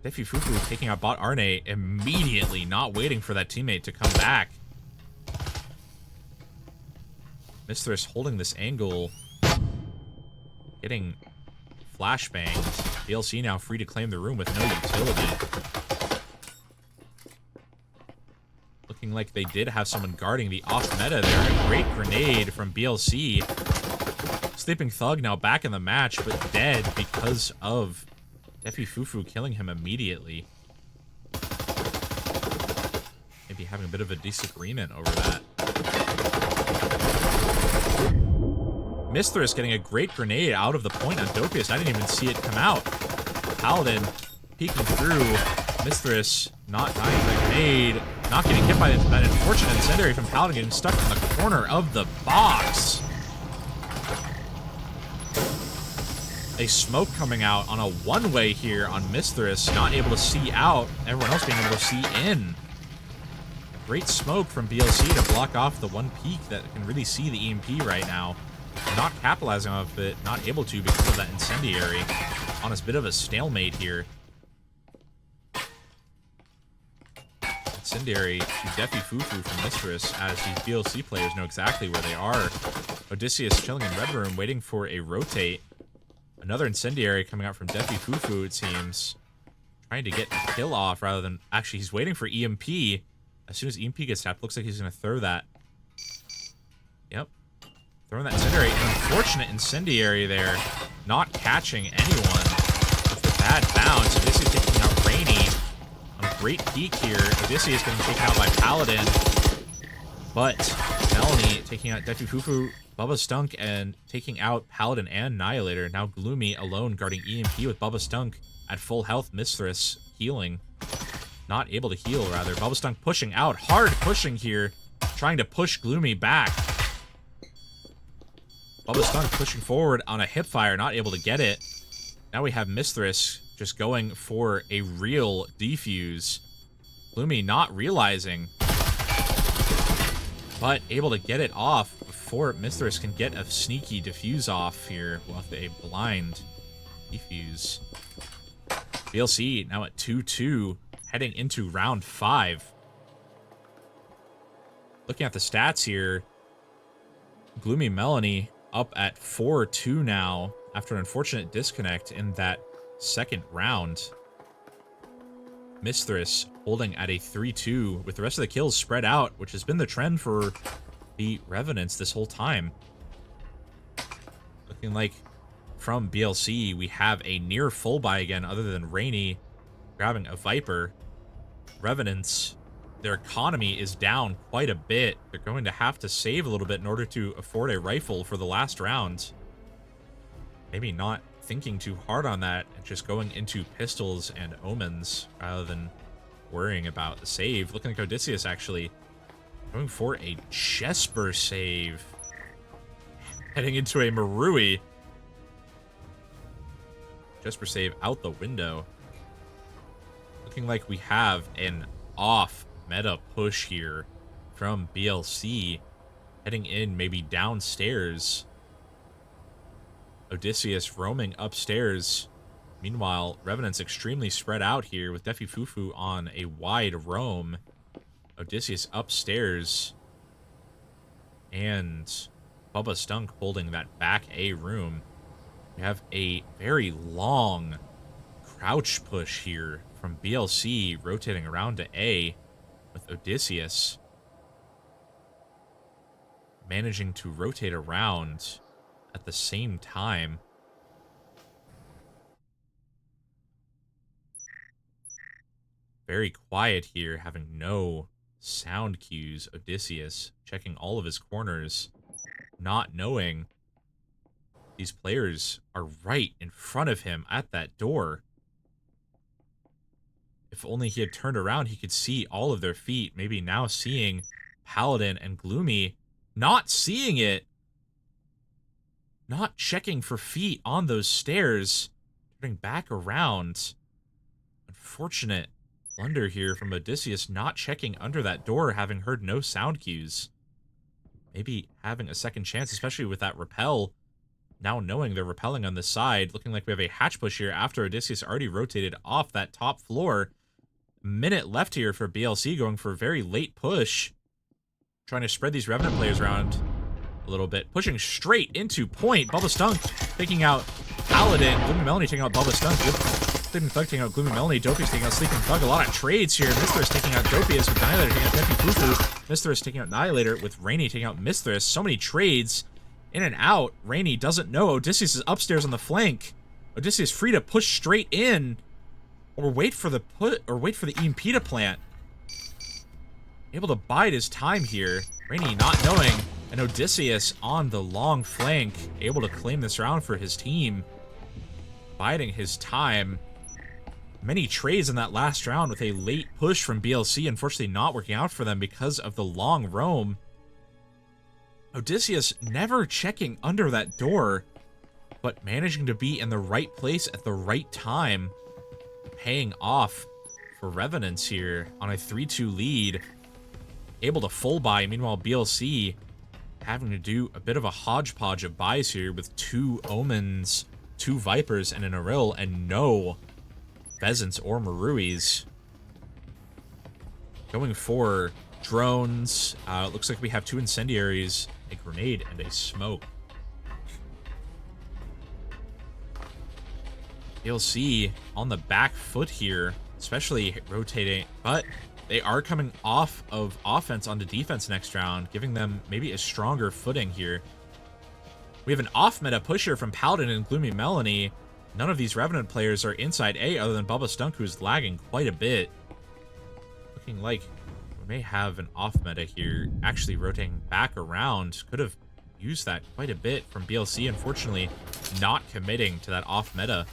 Defi Fufu taking out bot Arne immediately, not waiting for that teammate to come back. Mithras holding this angle, getting flashbanged. BLC now free to claim the room with no utility. Looking like they did have someone guarding the off-meta there. A great grenade from BLC. Sleeping Thug now back in the match, but dead because of Defi Fufu killing him immediately. Maybe having a bit of a disagreement over that. Mithras getting a great grenade out of the point on Dopius. I didn't even see it come out. Paladin peeking through. Mithras not dying the grenade. Not getting hit by that unfortunate incendiary from Paladin, getting stuck in the corner of the box. A smoke coming out on a one-way here on Mithras. Not able to see out. Everyone else being able to see in. Great smoke from BLC to block off the one peak that can really see the EMP right now. Not capitalizing off it, not able to because of that incendiary. On a bit of a stalemate here. Incendiary to Defi Fufu from Mithras, as these BLC players know exactly where they are. Odysseus chilling in Red Room, waiting for a rotate. Another incendiary coming out from Defi Fufu, it seems. Trying to get a kill off rather than... Actually, he's waiting for EMP. As soon as EMP gets tapped, looks like he's going to throw that. Yep. Throwing that incendiary. An unfortunate incendiary there. Not catching anyone. With the bad bounce. Odysseus taking out Rainy. On a great peek here. Odysseus getting taken out by Paladin. But Melanie taking out Defi Fufu, Bubba Stunk, and taking out Paladin and Annihilator. Now Gloomy alone guarding EMP with Bubba Stunk at full health. Mithras healing. Not able to heal, rather. Bubba Stunk pushing out. Hard pushing here. Trying to push Gloomy back. Bubba Stunk pushing forward on a hipfire, not able to get it. Now we have Mithras just going for a real defuse. Gloomy not realizing, but able to get it off before Mithras can get a sneaky defuse off here with a blind defuse. BLC now at 2-2, heading into round 5. Looking at the stats here, Gloomy Melanie up at 4-2 now after an unfortunate disconnect in that second round. Mithras holding at a 3-2 with the rest of the kills spread out, which has been the trend for the Revenants this whole time. Looking like from BLC, we have a near full buy again other than Rainy grabbing a Viper. Revenants, their economy is down quite a bit. They're going to have to save a little bit in order to afford a rifle for the last round. Maybe not thinking too hard on that and just going into pistols and omens rather than worrying about the save. Looking like Odysseus actually going for a Jesper save. Heading into a Marui. Jesper save out the window. Looking like we have an off meta push here from BLC. Heading in maybe downstairs. Odysseus roaming upstairs. Meanwhile, Revenant's extremely spread out here with Defi Fufu on a wide roam. Odysseus upstairs. And Bubba Stunk holding that back A room. We have a very long crouch push here from BLC rotating around to A with Odysseus managing to rotate around at the same time. Very quiet here, having no sound cues. Odysseus checking all of his corners, not knowing these players are right in front of him at that door. If only he had turned around, he could see all of their feet. Maybe now seeing Paladin and Gloomy, not seeing it. Not checking for feet on those stairs. Turning back around. Unfortunate blunder here from Odysseus, not checking under that door, having heard no sound cues. Maybe having a second chance, especially with that repel. Now knowing they're repelling on this side, looking like we have a hatch push here after Odysseus already rotated off that top floor. Minute left here for BLC, going for a very late push. Trying to spread these Revenant players around a little bit. Pushing straight into point. Bubba Stunk taking out Paladin. Gloomy Melanie taking out Bubba Stunk. Sleeping Thug taking out Gloomy Melanie. Dopius taking out Sleeping Thug. A lot of trades here. Mithras taking out Dopius with Annihilator taking out Defi Fufu. Mithras taking out Annihilator with Rainy taking out Mithras. So many trades. In and out. Rainy doesn't know. Odysseus is upstairs on the flank. Odysseus free to push straight in. Or wait for the EMP to plant. Able to bide his time here. Rainy not knowing. And Odysseus on the long flank. Able to claim this round for his team. Biding his time. Many trades in that last round with a late push from BLC. Unfortunately not working out for them because of the long roam. Odysseus never checking under that door. But managing to be in the right place at the right time. Paying off for Revenants here on a 3-2 lead. Able to full buy. Meanwhile, BLC having to do a bit of a hodgepodge of buys here with 2 Omens, 2 Vipers, and an Aril, and no Pheasants or Maruis. Going for drones. Looks like we have 2 Incendiaries, a Grenade, and a Smoke. BLC on the back foot here, especially rotating, but they are coming off of offense onto defense next round, giving them maybe a stronger footing here. We have an off-meta pusher from Paladin and Gloomy Melanie. None of these Revenant players are inside A other than Bubba Stunk, who's lagging quite a bit. Looking like we may have an off-meta here, actually rotating back around. Could have used that quite a bit from BLC, unfortunately not committing to that off-meta.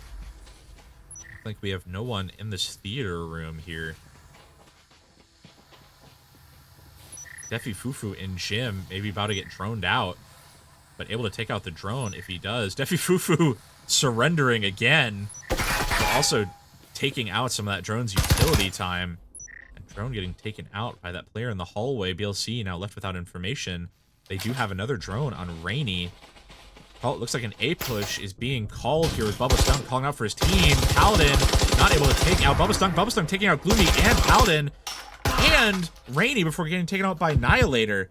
I think we have no one in this theater room here. Defi Fufu in gym, maybe about to get droned out, but able to take out the drone if he does. Defi Fufu surrendering again, but also taking out some of that drone's utility time. And drone getting taken out by that player in the hallway. BLC now left without information. They do have another drone on Rainy. Oh, it looks like an A push is being called here with Bubba Stunk calling out for his team. Paladin not able to take out Bubba Stunk. Bubba Stunk taking out Gloomy and Paladin. And Rainy before getting taken out by Annihilator.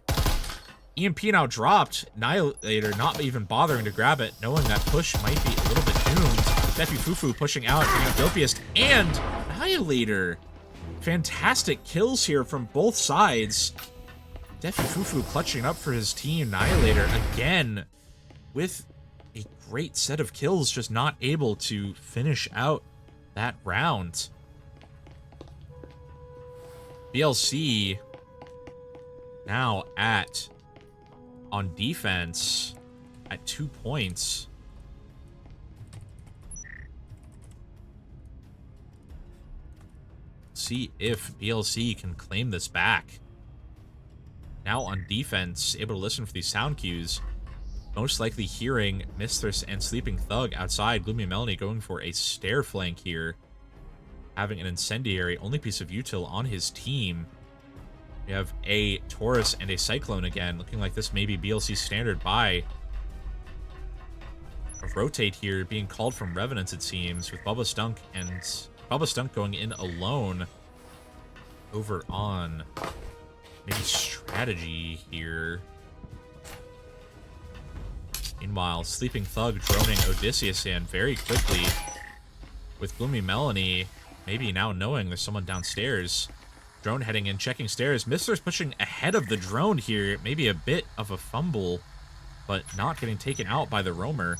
EMP now dropped. Annihilator not even bothering to grab it, knowing that push might be a little bit doomed. Defi Fufu pushing out, taking out Dopius and Annihilator. Fantastic kills here from both sides. Defi Fufu clutching up for his team. Annihilator again with a great set of kills, just not able to finish out that round. BLC now on defense at 2 points. See if BLC can claim this back. Now on defense, able to listen for these sound cues. Most likely hearing Mistress and Sleeping Thug outside. Gloomy Melanie going for a stair flank here. Having an Incendiary, only piece of util on his team. We have a Taurus and a Cyclone again. Looking like this may be BLC standard buy. A rotate here being called from Revenants, it seems, with Bubba Stunk going in alone over on maybe strategy here. Meanwhile, Sleeping Thug droning Odysseus in very quickly with Gloomy Melanie maybe now knowing there's someone downstairs. Drone heading in, checking stairs. Mister's pushing ahead of the drone here. Maybe a bit of a fumble, but not getting taken out by the roamer.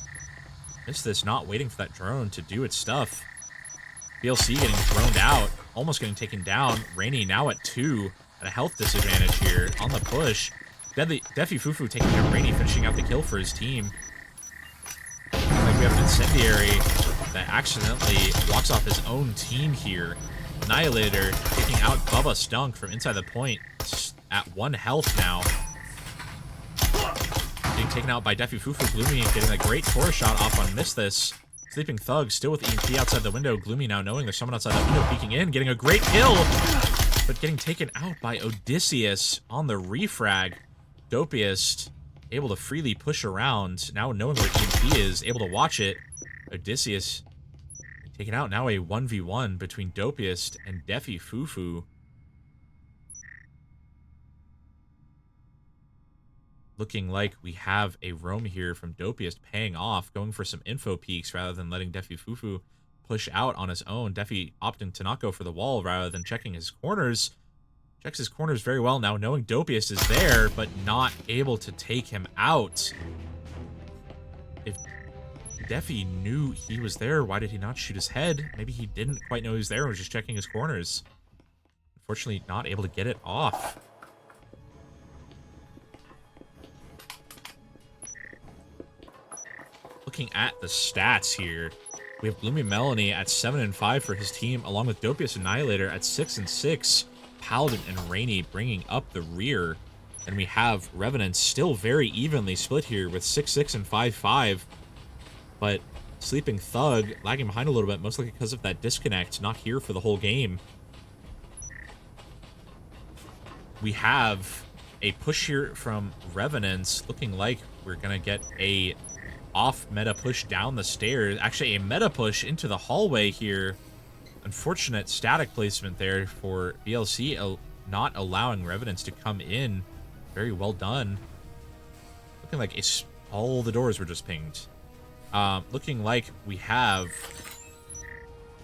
Mistress not waiting for that drone to do its stuff. BLC getting droned out. almost getting taken down. Rainy now at 2, at a health disadvantage here on the push. Defi Fufu taking out Rainy, finishing out the kill for his team. Like we have an Incendiary that accidentally walks off his own team here. Annihilator taking out Bubba Stunk from inside the point at 1 health now. Being taken out by Defi Fufu. Gloomy getting a great Taurus shot off on Miss This. Sleeping Thug still with EMP outside the window. Gloomy now knowing there's someone outside the window peeking in, getting a great kill, but getting taken out by Odysseus on the refrag. Dopiest able to freely push around, now knowing where EMP is, able to watch it. Odysseus taken out, now a 1v1 between Dopiest and Defi Fufu. Looking like we have a roam here from Dopiest paying off, going for some info peeks rather than letting Defi Fufu push out on his own. Defi opting to not go for the wall rather than checking his corners. Checks his corners very well now, knowing Dopiest is there, but not able to take him out. If Defi knew he was there, why did he not shoot his head? Maybe he didn't quite know he was there and was just checking his corners. Unfortunately, not able to get it off. Looking at the stats here, we have Gloomy Melanie at 7 and 5 for his team, along with Dopiest Annihilator at 6 and 6. Paladin and Rainy bringing up the rear. And we have Revenants still very evenly split here with 6-6 and 5-5. But Sleeping Thug lagging behind a little bit, mostly because of that disconnect, not here for the whole game. We have a push here from Revenants, looking like we're going to get a off-meta push down the stairs. Actually, a meta push into the hallway here. Unfortunate static placement there for BLC, not allowing Revenants to come in. Very well done. Looking like all the doors were just pinged. Looking like we have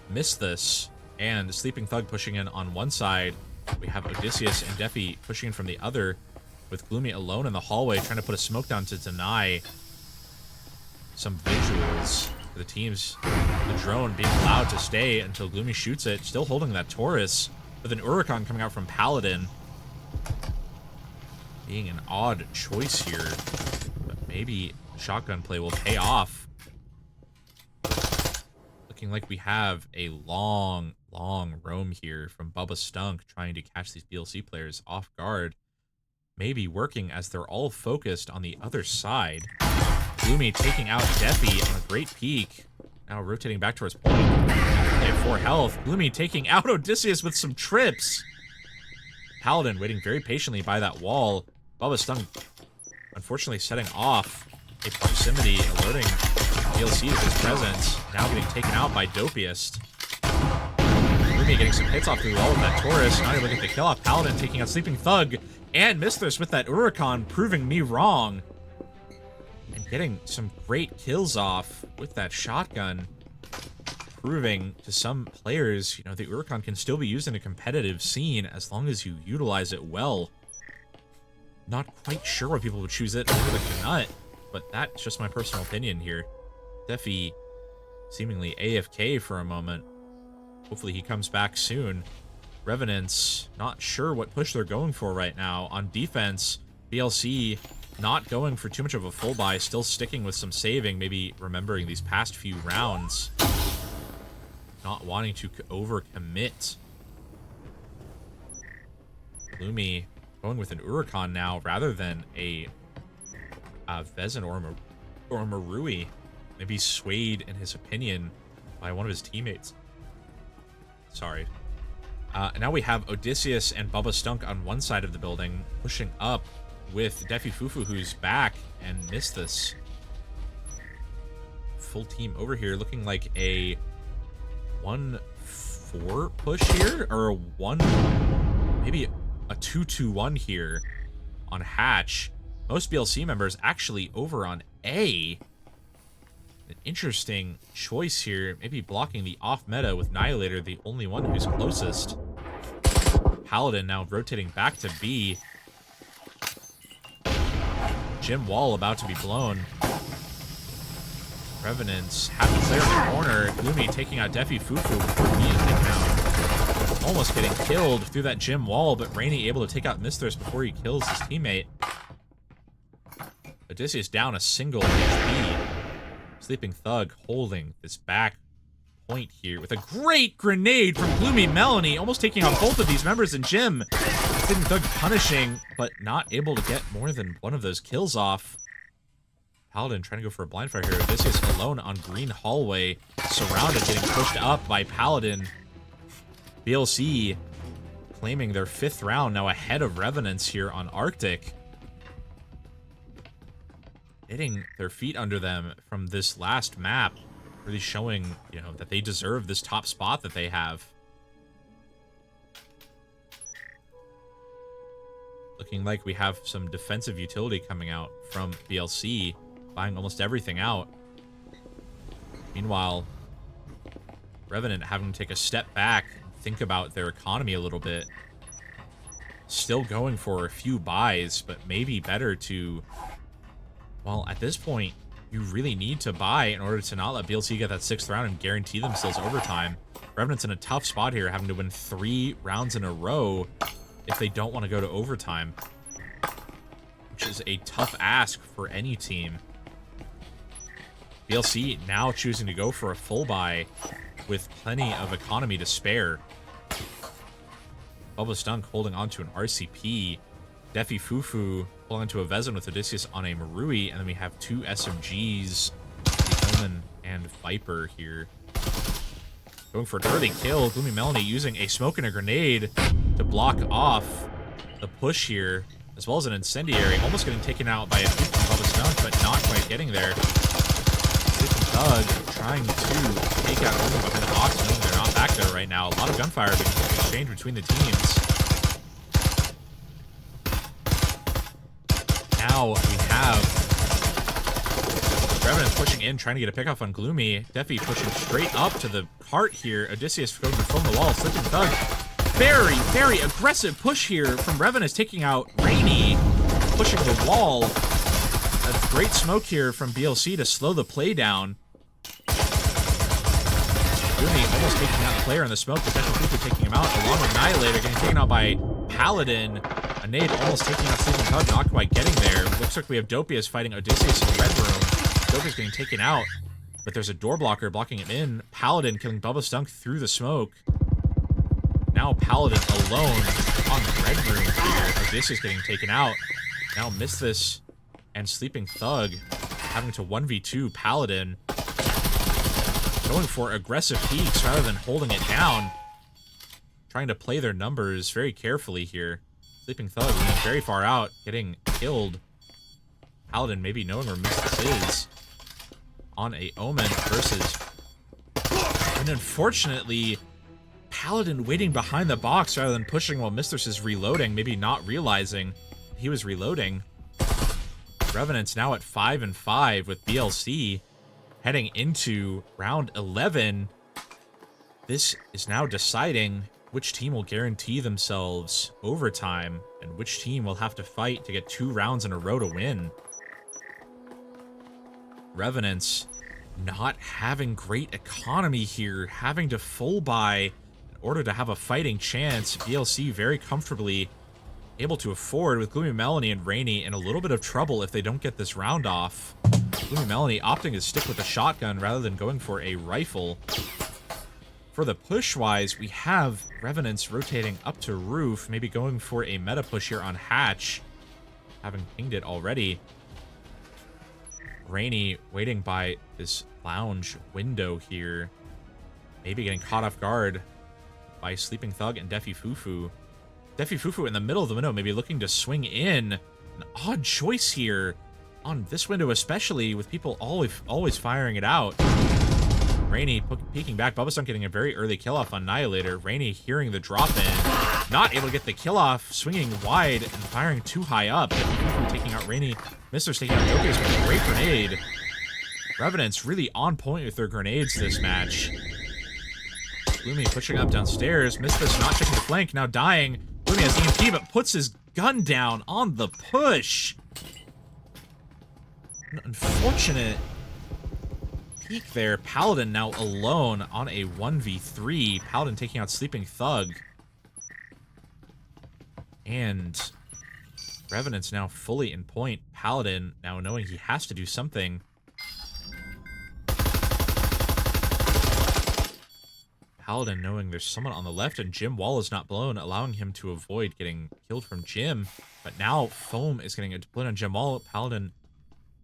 Missed This and Sleeping Thug pushing in on one side. We have Odysseus and Defi pushing in from the other, with Gloomy alone in the hallway trying to put a smoke down to deny some visuals for the teams. The drone being allowed to stay until Gloomy shoots it, still holding that Taurus, with an Huracan coming out from Paladin. Being an odd choice here, but maybe shotgun play will pay off. Looking like we have a long roam here from Bubba Stunk, trying to catch these BLC players off guard. Maybe working as they're all focused on the other side. Gloomy taking out Defi on a great peek. Now rotating back towards point. They have 4 health. Gloomy taking out Odysseus with some trips. Paladin waiting very patiently by that wall. Bubba Stung unfortunately setting off a proximity, alerting BLC of his presence. Now getting taken out by Dopiest. Gloomy getting some hits off the wall with that Taurus. Not able to get the kill off. Paladin taking out Sleeping Thug and Mistress with that Huracan, proving me wrong. And getting some great kills off with that shotgun, proving to some players, you know, the Huracan can still be used in a competitive scene as long as you utilize it well. Not quite sure why people would choose it over the Knut, but that's just my personal opinion here. Defi seemingly AFK for a moment. Hopefully he comes back soon. Revenants, not sure what push they're going for right now. On defense, BLC not going for too much of a full buy, still sticking with some saving, maybe remembering these past few rounds. Not wanting to overcommit. Gloomy going with an Huracan now rather than a Vezin or a Marui. Maybe swayed in his opinion by one of his teammates. Sorry. Now we have Odysseus and Bubba Stunk on one side of the building, pushing up with Defi Fufu, who's back, and Missed This. Full team over here, looking like a 1-4 push here, or maybe a 2-2-1 here on Hatch. Most BLC members actually over on A. An interesting choice here, maybe blocking the off meta with Annihilator, the only one who's closest. Paladin now rotating back to B. Gym wall about to be blown. Revenants have to clear the corner. Gloomy taking out Defi Fufu before he is taken out. almost getting killed through that gym wall, but Rainey able to take out Mithras before he kills his teammate. Odysseus down a single HP. Sleeping Thug holding this back point here with a great grenade from Gloomy Melanie, almost taking out both of these members in gym. Sleeping Thug punishing, but not able to get more than one of those kills off. Paladin trying to go for a blind fire here. Odysseus alone on green hallway, surrounded, getting pushed up by Paladin. BLC claiming their 5th round, now ahead of Revenants here on Arctic. Getting their feet under them from this last map, really showing, you know, that they deserve this top spot that they have. Looking like we have some defensive utility coming out from BLC, buying almost everything out. Meanwhile, Revenant having to take a step back and think about their economy a little bit. Still going for a few buys, but maybe better to... Well, at this point, you really need to buy in order to not let BLC get that 6th round and guarantee themselves overtime. Revenant's in a tough spot here, having to win 3 rounds in a row if they don't want to go to overtime, which is a tough ask for any team. BLC now choosing to go for a full buy with plenty of economy to spare. Bubba Stunk holding onto an RCP. Defi Fufu holding onto a Vezin with Odysseus on a Marui, and then we have 2 SMGs, the Omen and Viper here. Going for an early kill. Gloomy Melanie using a smoke and a grenade to block off the push here, as well as an incendiary. Almost getting taken out by a hit from Bubba Stunk, but not quite getting there. Sleeping Thug trying to take out Omen behind the box, knowing they're not back there right now. A lot of gunfire being exchanged between the teams. Now we have Revenant pushing in, trying to get a pickoff on Gloomy. Defi pushing straight up to the cart here. Odysseus going from the wall. Sleeping Thug. Very, very aggressive push here from Revenant, taking out Rainey, pushing the wall. A great smoke here from BLC to slow the play down. Gloomy almost taking out the player in the smoke. Potential Fufu taking him out, along with Annihilator getting taken out by Paladin. A nade almost taking out Sleeping Thug, not quite getting there. Looks like we have Dopius fighting Odysseus in the red room. Dopius getting taken out, but there's a door blocker blocking him in. Paladin killing Bubba Stunk through the smoke. Now Paladin alone on the red room here. Odysseus getting taken out. Now Mithras and Sleeping Thug having to 1v2 Paladin. Going for aggressive peeks rather than holding it down. Trying to play their numbers very carefully here. Sleeping Thug very far out, getting killed. Paladin maybe knowing where Mithras is on a Omen versus... And unfortunately, Paladin waiting behind the box rather than pushing while Mithras is reloading, maybe not realizing he was reloading. Revenants now at 5-5 with BLC heading into round 11. This is now deciding which team will guarantee themselves overtime and which team will have to fight to get 2 rounds in a row to win. Revenants not having great economy here, having to full buy in order to have a fighting chance. BLC very comfortably able to afford, with Gloomy Melanie and Rainey in a little bit of trouble if they don't get this round off. Gloomy Melanie opting to stick with a shotgun rather than going for a rifle. For the push-wise, we have Revenants rotating up to roof, maybe going for a meta push here on hatch, having pinged it already. Rainey waiting by this lounge window here, maybe getting caught off guard by Sleeping Thug and Defi Fufu. Defi Fufu in the middle of the window, maybe looking to swing in. An odd choice here on this window, especially with people always firing it out. Rainey peeking back. Bubba Stunk getting a very early kill off on Annihilator. Rainey hearing the drop in, not able to get the kill off, swinging wide and firing too high up. Taking out Rainey. Mithras taking out Dopius with a great grenade. Revenants really on point with their grenades this match. Gloomy pushing up downstairs. Mithras not checking the flank, now dying. Gloomy has EMP, but puts his gun down on the push. An unfortunate peek there. Paladin now alone on a 1v3. Paladin taking out Sleeping Thug. And Revenant's now fully in point. Paladin now knowing he has to do something. Paladin knowing there's someone on the left and Jim wall is not blown, allowing him to avoid getting killed from Jim. But now Foam is getting deployed on Jim wall. Paladin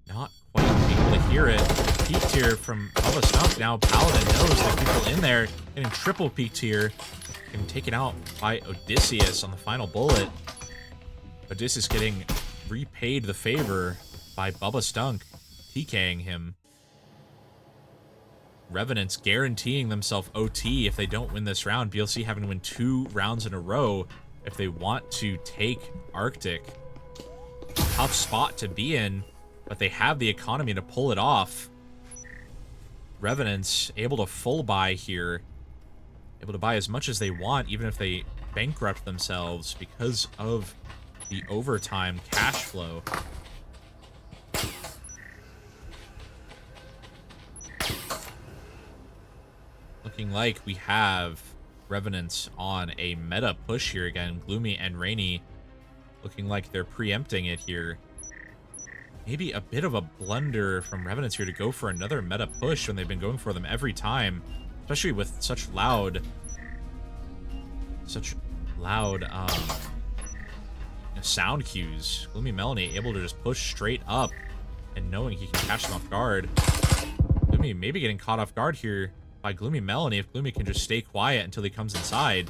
not quite able to hear it. Peeked here from Bubba Stunk. Now Paladin knows there are people in there. Getting triple peeked here. Getting taken out by Odysseus on the final bullet. Odysseus getting repaid the favor by Bubba Stunk, TKing him. Revenants guaranteeing themselves OT if they don't win this round. BLC having to win 2 rounds in a row if they want to take Arctic. Tough spot to be in, but they have the economy to pull it off. Revenants able to full buy here. Able to buy as much as they want, even if they bankrupt themselves because of the overtime cash flow. Looking like we have Revenants on a meta push here again. Gloomy and Rainy looking like they're preempting it here. Maybe a bit of a blunder from Revenants here to go for another meta push when they've been going for them every time. Especially with such loud sound cues. Gloomy Melanie able to just push straight up and knowing he can catch them off guard. Gloomy maybe getting caught off guard here by Gloomy Melanie if Gloomy can just stay quiet until he comes inside.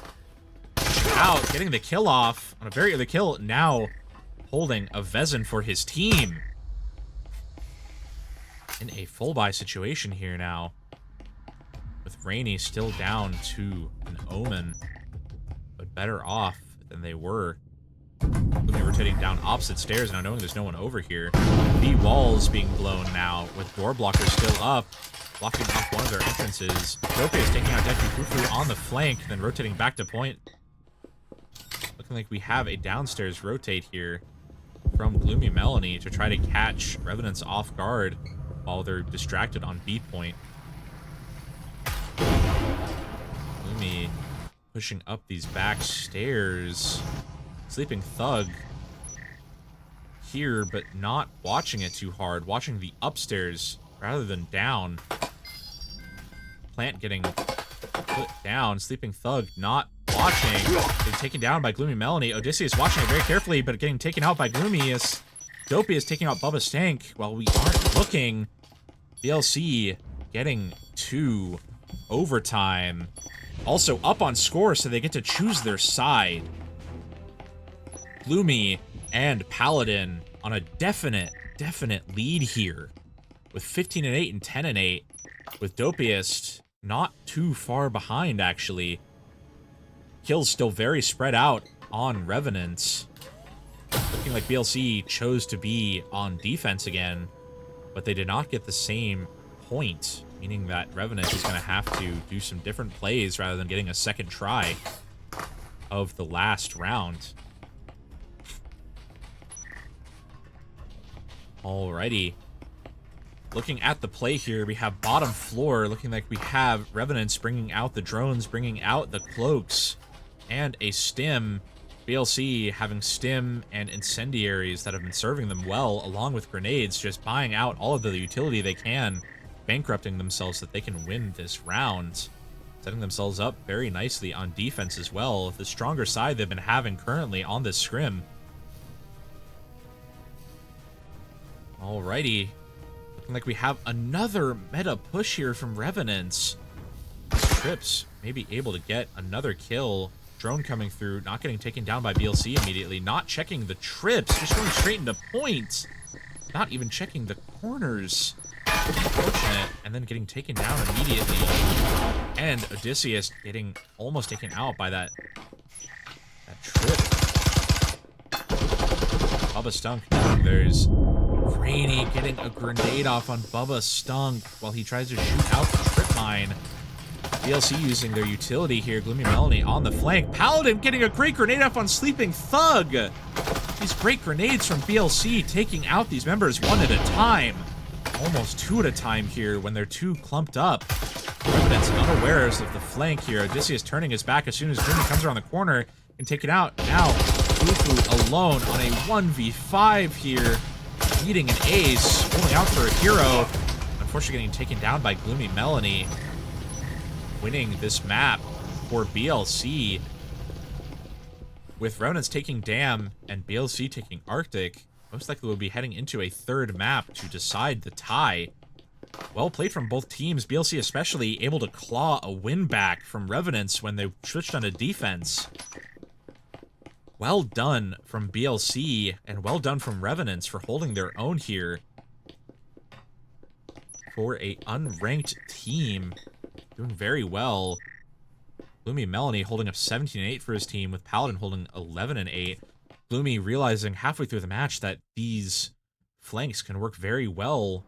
Out, getting the kill off on a very early kill. Now holding a Vezin for his team. In a full buy situation here now. With Rainy still down to an Omen. But better off than they were. Gloomy rotating down opposite stairs now knowing there's no one over here. The walls being blown now with door blockers still up. Blocking off one of their entrances. Dope is taking out Deku Fufu on the flank, then rotating back to point. Looking like we have a downstairs rotate here from Gloomy Melanie to try to catch Revenants off guard while they're distracted on B point. Gloomy pushing up these back stairs. Sleeping Thug here, but not watching it too hard. Watching the upstairs rather than down. Plant getting put down. Sleeping Thug not watching. Getting taken down by Gloomy Melanie. Odysseus watching it very carefully, but getting taken out by Gloomy as Dopey is taking out Bubba Stank while we aren't looking. BLC getting to overtime. Also up on score, so they get to choose their side. Gloomy and Paladin on a definite lead here. With 15-8 and 10-8. With Dopiest not too far behind, actually. Kills still very spread out on Revenants. Looking like BLC chose to be on defense again, but they did not get the same point, meaning that Revenant is going to have to do some different plays rather than getting a second try of the last round. Alrighty. Looking at the play here, we have bottom floor looking like we have Revenants bringing out the drones, bringing out the cloaks, and a stim. BLC having stim and incendiaries that have been serving them well, along with grenades, just buying out all of the utility they can, bankrupting themselves so that they can win this round. Setting themselves up very nicely on defense as well. The stronger side they've been having currently on this scrim. Alrighty. Looking like we have another meta push here from Revenants. Trips may be able to get another kill. Drone coming through, not getting taken down by BLC immediately. Not checking the trips, just going straight into points. Not even checking the corners. Unfortunate, and then getting taken down immediately. And Odysseus getting almost taken out by that trip. Bubba Stunk. There's Rainy getting a grenade off on Bubba Stunk while he tries to shoot out the trip mine. BLC using their utility here. Gloomy Melanie on the flank. Paladin getting a great grenade off on Sleeping Thug. These great grenades from BLC taking out these members one at a time. Almost two at a time here when they're too clumped up. Revenants unawares of the flank here. Odysseus turning his back as soon as Gloomy comes around the corner and take it out. Now, Fufu alone on a 1v5 here. Needing an ace. Only out for a hero. Unfortunately getting taken down by Gloomy Melanie. Winning this map for BLC. With Revenants taking Dam and BLC taking Arctic, most likely we'll be heading into a third map to decide the tie. Well played from both teams, BLC especially able to claw a win back from Revenants when they switched onto defense. Well done from BLC, and well done from Revenants for holding their own here. For a unranked team, doing very well. Gloomy Melanie holding up 17-8 for his team, with Paladin holding 11-8. Gloomy realizing halfway through the match that these flanks can work very well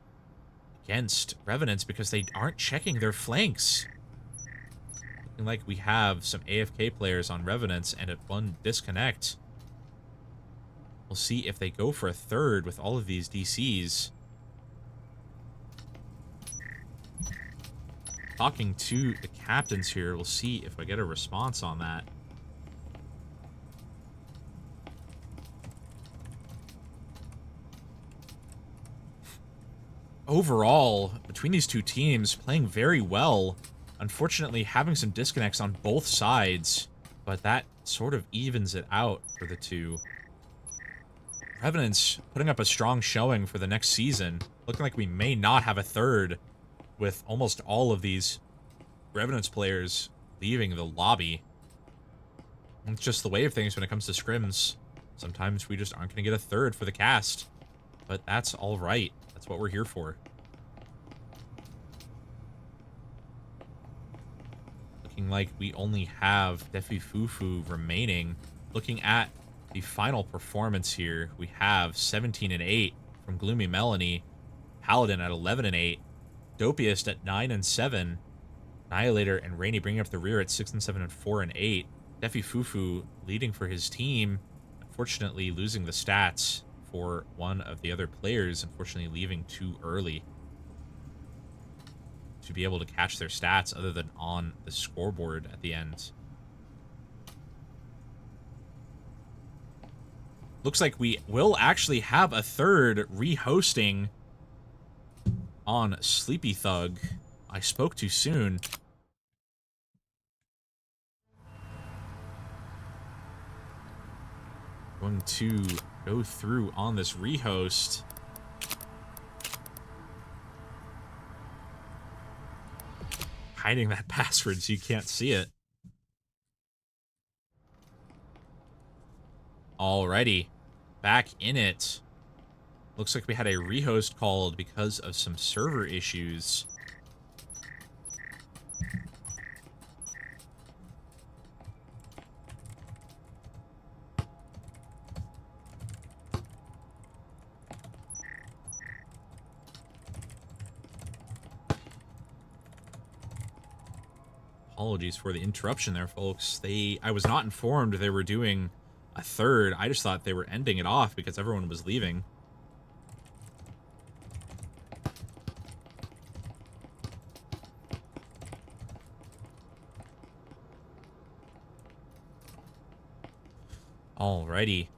against Revenants because they aren't checking their flanks. Looking like we have some AFK players on Revenants and at one disconnect. We'll see if they go for a third with all of these DCs. Talking to the captains here, we'll see if I get a response on that. Overall, between these two teams, playing very well. Unfortunately, having some disconnects on both sides, but that sort of evens it out for the two. Revenants putting up a strong showing for the next season. Looking like we may not have a third, with almost all of these Revenants players leaving the lobby. It's just the way of things when it comes to scrims. Sometimes we just aren't going to get a third for the cast. But that's all right. That's what we're here for. Looking like we only have Defi Fufu remaining. Looking at the final performance here, we have 17-8 from Gloomy Melanie, Paladin at 11-8, Dopiest at 9-7, Annihilator and Rainy bringing up the rear at 6-7 and 4-8. Defi Fufu leading for his team, unfortunately losing the stats for one of the other players, unfortunately leaving too early to be able to catch their stats other than on the scoreboard at the end. Looks like we will actually have a third rehosting on Sleepy Thug. I spoke too soon. Going to go through on this rehost. Hiding that password so you can't see it. Alrighty. Back in it. Looks like we had a rehost called because of some server issues. Apologies for the interruption there, folks. I was not informed they were doing a third. I just thought they were ending it off because everyone was leaving. Alrighty.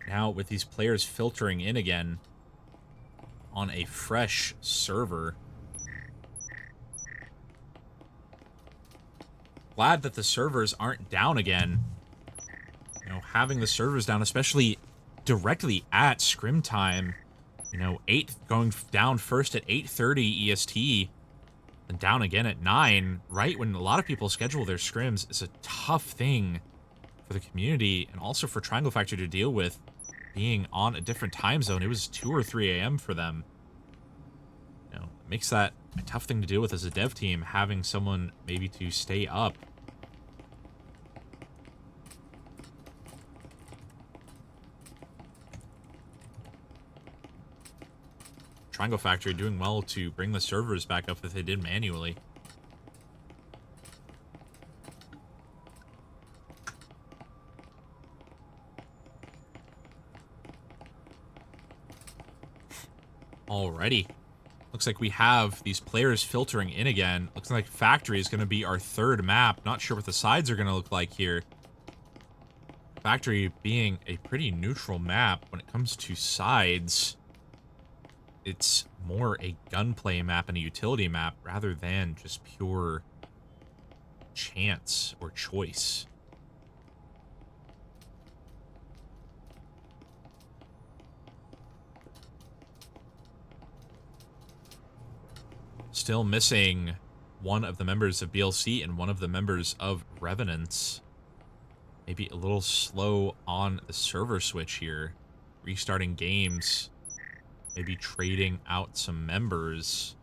Now, with these players filtering in again on a fresh server. Glad that the servers aren't down again. You know, having the servers down, especially directly at scrim time. You know, going down first at 8:30 EST, and down again at 9, right when a lot of people schedule their scrims, is a tough thing for the community and also for Triangle Factory to deal with, being on a different time zone. It was 2 or 3 a.m. for them. You know, it makes that a tough thing to deal with as a dev team, having someone maybe to stay up. Triangle Factory doing well to bring the servers back up if they did manually. Alrighty. Looks like we have these players filtering in again. Looks like Factory is going to be our third map. Not sure what the sides are going to look like here. Factory being a pretty neutral map when it comes to sides. It's more a gunplay map and a utility map rather than just pure chance or choice. Still missing one of the members of BLC and one of the members of Revenants. Maybe a little slow on the server switch here. Restarting games. Maybe trading out some members.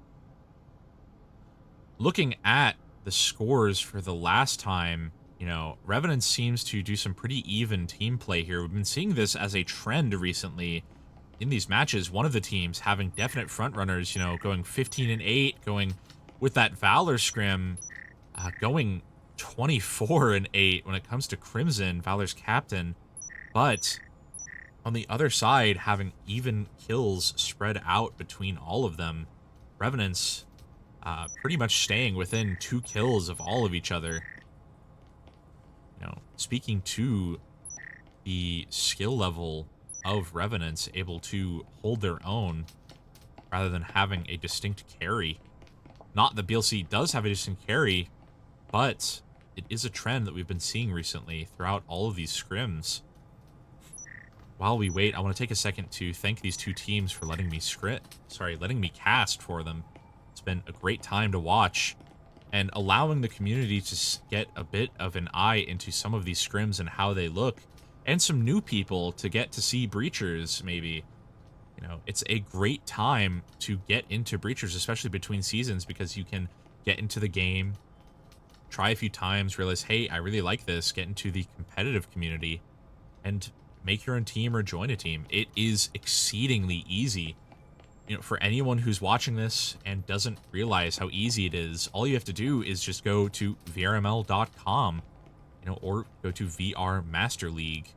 Looking at the scores for the last time, you know, Revenant seems to do some pretty even team play here. We've been seeing this as a trend recently in these matches. One of the teams having definite front runners, you know, going 15-8, going with that Valor scrim, going 24-8 when it comes to Crimson, Valor's captain. But on the other side, having even kills spread out between all of them. Revenants pretty much staying within 2 kills of all of each other. You know, speaking to the skill level of Revenants, able to hold their own rather than having a distinct carry. Not that BLC does have a distinct carry, but it is a trend that we've been seeing recently throughout all of these scrims. While we wait, I want to take a second to thank these two teams for letting me letting me cast for them. It's been a great time to watch, and allowing the community to get a bit of an eye into some of these scrims and how they look, and some new people to get to see Breachers, maybe. You know, it's a great time to get into Breachers, especially between seasons, because you can get into the game, try a few times, realize, hey, I really like this, get into the competitive community, and make your own team or join a team. It is exceedingly easy. You know, for anyone who's watching this and doesn't realize how easy it is, all you have to do is just go to vrml.com, you know, or go to VR Master League,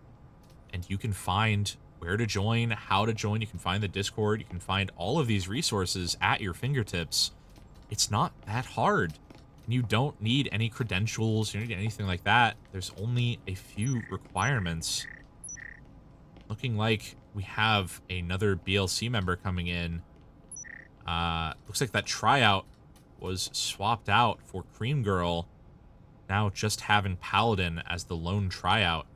and you can find where to join, how to join. You can find the Discord. You can find all of these resources at your fingertips. It's not that hard. And you don't need any credentials. You don't need anything like that. There's only a few requirements. Looking like we have another BLC member coming in. Looks like that tryout was swapped out for Cream Girl. Now just having Paladin as the lone tryout.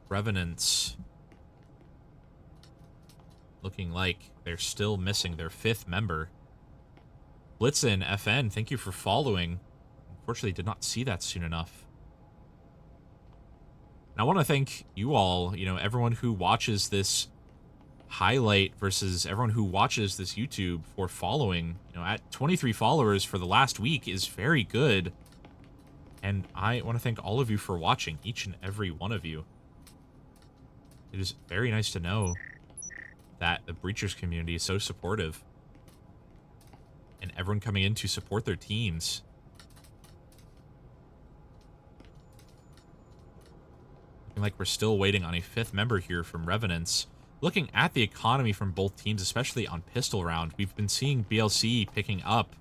Revenants looking like they're still missing their 5th member. Blitzen FN, thank you for following. Unfortunately, did not see that soon enough. And I want to thank you all, you know, everyone who watches this highlight versus everyone who watches this YouTube for following. You know, at 23 followers for the last week is very good. And I want to thank all of you for watching, each and every one of you. It is very nice to know that the Breachers community is so supportive. And everyone coming in to support their teams. Looking like we're still waiting on a 5th member here from Revenants. Looking at the economy from both teams, especially on pistol round, we've been seeing BLC picking up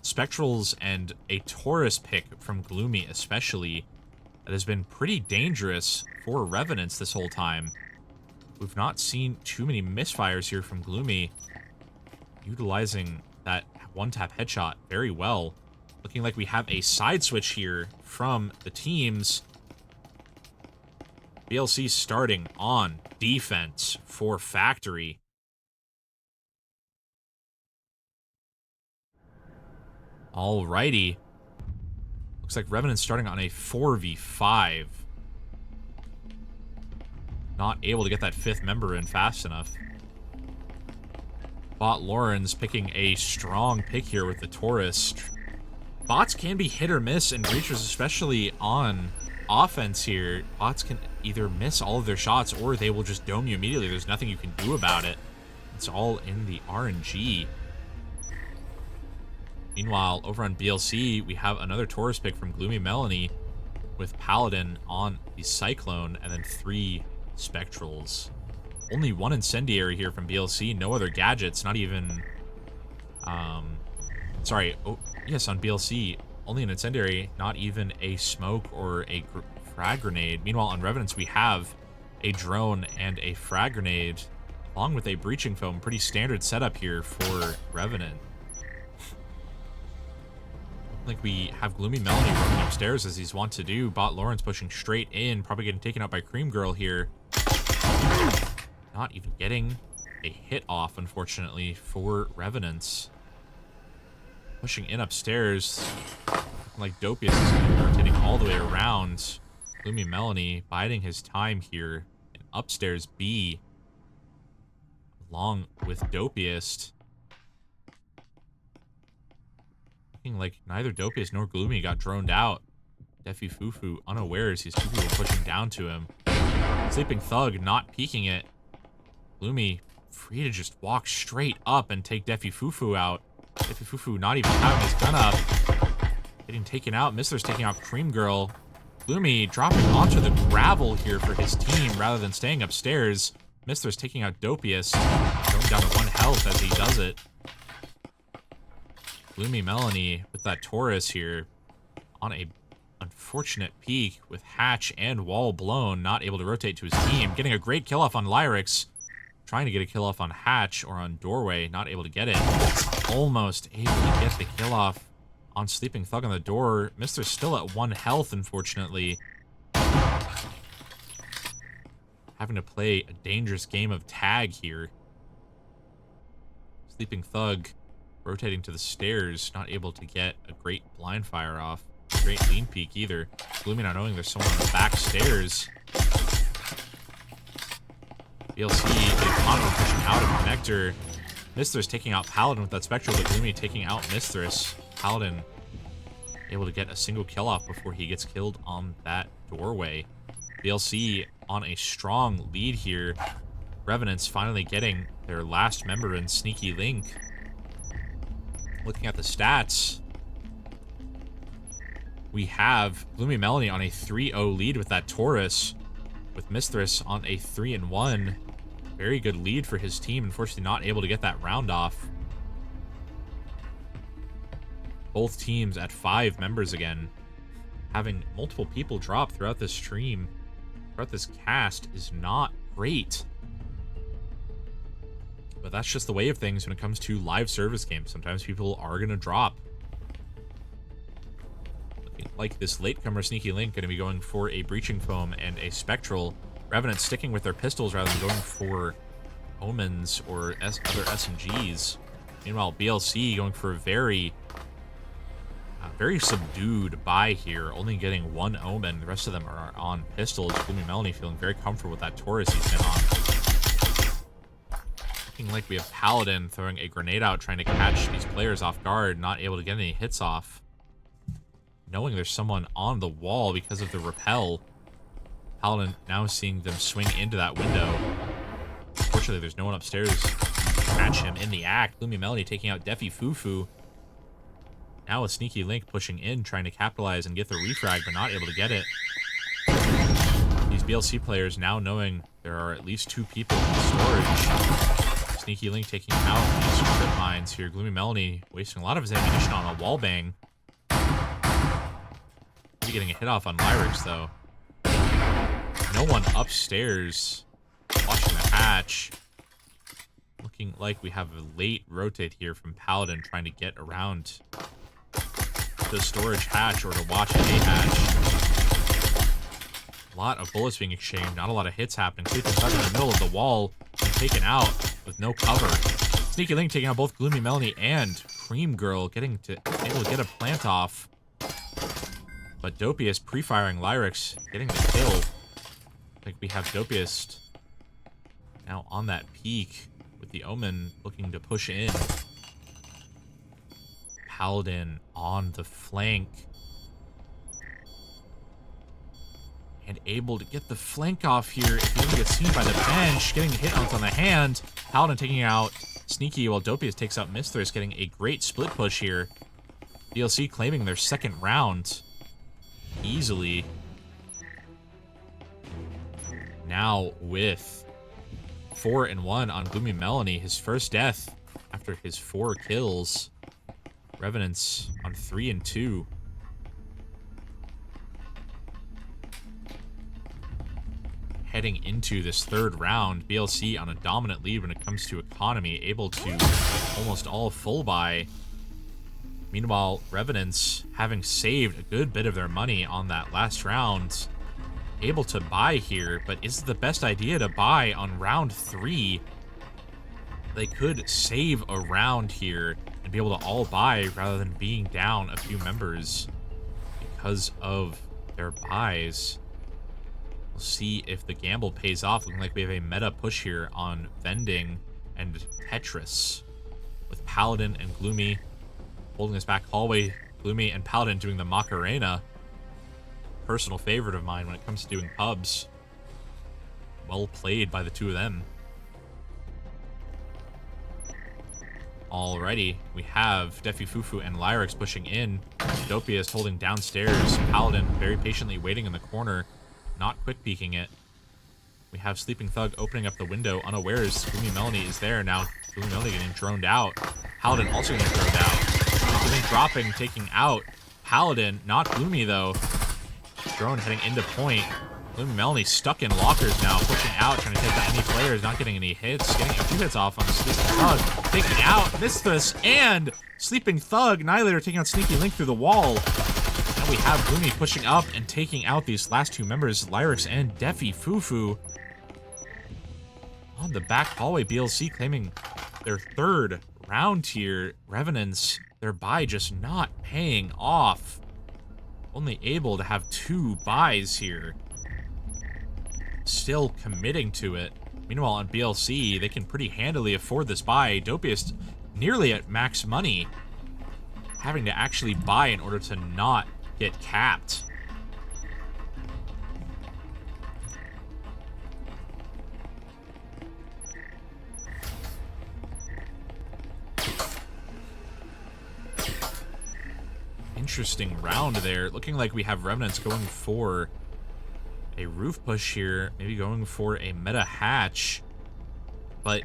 Spectrals and a Taurus pick from Gloomy especially. That has been pretty dangerous for Revenants this whole time. We've not seen too many misfires here from Gloomy, utilizing that one-tap headshot very well. Looking like we have a side switch here from the teams. BLC starting on defense for Factory. Alrighty. Looks like Revenant starting on a 4v5. Not able to get that 5th member in fast enough. Bot Lauren's picking a strong pick here with the Taurus. Bots can be hit or miss, and Breachers, especially on offense here, bots can either miss all of their shots or they will just dome you immediately. There's nothing you can do about it. It's all in the RNG. Meanwhile, over on BLC, we have another Taurus pick from Gloomy Melanie with Paladin on the Cyclone and then 3 Spectrals. Only 1 Incendiary here from BLC, no other gadgets, not even... sorry, oh, yes, on BLC, only an Incendiary, not even a Smoke or a frag grenade. Meanwhile, on Revenants, we have a drone and a frag grenade, along with a breaching foam. Pretty standard setup here for Revenant. Like we have Gloomy Melanie running upstairs as he's wont to do. Bot Lawrence pushing straight in, probably getting taken out by Cream Girl here. Not even getting a hit off, unfortunately, for Revenants. Pushing in upstairs, like Dopius is rotating all the way around. Gloomy Melanie biding his time here. And upstairs B, along with Dopius. Looking like neither Dopius nor Gloomy got droned out. Defi Fufu unawares, he's two people pushing down to him. Sleeping Thug not peeking it. Gloomy free to just walk straight up and take Defi Fufu out. Defi Fufu not even having his gun up. Getting taken out. Mistler's taking out Cream Girl. Gloomy dropping onto the gravel here for his team rather than staying upstairs. Mistler's taking out Dopius. Going down to 1 health as he does it. Gloomy Melanie with that Taurus here on a unfortunate peak with hatch and wall blown, not able to rotate to his team. Getting a great kill off on Lyrics. Trying to get a kill off on hatch or on doorway, not able to get it. Almost able to get the kill off on Sleeping Thug on the door. Mister's still at 1 health, unfortunately. Having to play a dangerous game of tag here. Sleeping Thug rotating to the stairs, not able to get a great blind fire off. A great lean peek either. Gloomy not knowing there's someone on the back stairs. BLC getting Convo pushing out of Connector. Mistress taking out Paladin with that Spectral, but Gloomy taking out Mistress. Paladin able to get a single kill off before he gets killed on that doorway. BLC on a strong lead here. Revenants finally getting their last member in Sneaky Link. Looking at the stats, we have Gloomy Melanie on a 3-0 lead with that Taurus, with Mistress on a 3-1. Very good lead for his team. Unfortunately, not able to get that round off. Both teams at 5 members again. Having multiple people drop throughout this stream, throughout this cast, is not great. But that's just the way of things when it comes to live service games. Sometimes people are going to drop. Looking like this latecomer Sneaky Link going to be going for a Breaching Foam and a Spectral. Revenants sticking with their pistols rather than going for Omens or other SMGs. Meanwhile, BLC going for a very subdued buy here, only getting 1 Omen. The rest of them are on pistols. Gloomy Melanie feeling very comfortable with that Taurus he's been on. Looking like we have Paladin throwing a grenade out, trying to catch these players off guard, not able to get any hits off. Knowing there's someone on the wall because of the rappel. Paladin now seeing them swing into that window. Unfortunately, there's no one upstairs to catch him in the act. Gloomy Melanie taking out Defi Fufu. Now a Sneaky Link pushing in, trying to capitalize and get the refrag, but not able to get it. These BLC players now knowing there are at least 2 people in the storage. Sneaky Link taking out these strip mines here. Gloomy Melanie wasting a lot of his ammunition on a wallbang. Maybe getting a hit off on Lyrics, though. No one upstairs watching the hatch. Looking like we have a late rotate here from Paladin trying to get around the storage hatch or to watch a hatch. A lot of bullets being exchanged, not a lot of hits happening. Sleeping Thug in the middle of the wall and taken out with no cover. Sneaky Link taking out both Gloomy Melanie and Cream Girl, getting to able to get a plant off. But Dopius pre-firing Lyrics, getting the kill. I think we have Dopius now on that peak with the Omen looking to push in. Paladin on the flank. And able to get the flank off here if he doesn't get seen by the bench. Getting hit on the hand. Paladin taking out Sneaky while Dopius takes out Mistress, getting a great split push here. BLC claiming their 2nd round easily. Now with 4-1 on Gloomy Melanie, his first death after his 4 kills. Revenants on 3-2. heading into this third round. BLC on a dominant lead when it comes to economy, able to almost all full buy. Meanwhile, Revenants, having saved a good bit of their money on that last round, able to buy here, but is it the best idea to buy on round 3? They could save a round here and be able to all buy rather than being down a few members because of their buys. We'll see if the gamble pays off. Looking like we have a meta push here on Vending and Tetris, with Paladin and Gloomy holding this back hallway. Gloomy and Paladin doing the Macarena. Personal favorite of mine when it comes to doing pubs. Well played by the two of them. Alrighty, we have Defi Fufu and Lyrex pushing in. Dopius holding downstairs. Paladin very patiently waiting in the corner, not quick peeking it. We have Sleeping Thug opening up the window unawares. Gloomy Melanie is there now. Gloomy Melanie getting droned out. Paladin also getting droned out. Gloomy dropping, taking out Paladin. Not Gloomy though. Drone heading into point. Gloomy Melanie stuck in lockers now, pushing out, trying to take out any players, not getting any hits, getting a few hits off on the Sleeping Thug, taking out Misthus and Sleeping Thug. Annihilator taking out Sneaky Link through the wall. And we have Gloomy pushing up and taking out these last two members, Lyrex and Defi Fufu. On the back hallway, BLC claiming their third round here. Revenants, their buy just not paying off. Only able to have 2 buys here. Still committing to it. Meanwhile, on BLC, they can pretty handily afford this buy. Dopiest nearly at max money, having to actually buy in order to not get capped. Interesting round there. Looking like we have Revenants going for a roof push here, maybe going for a meta hatch. But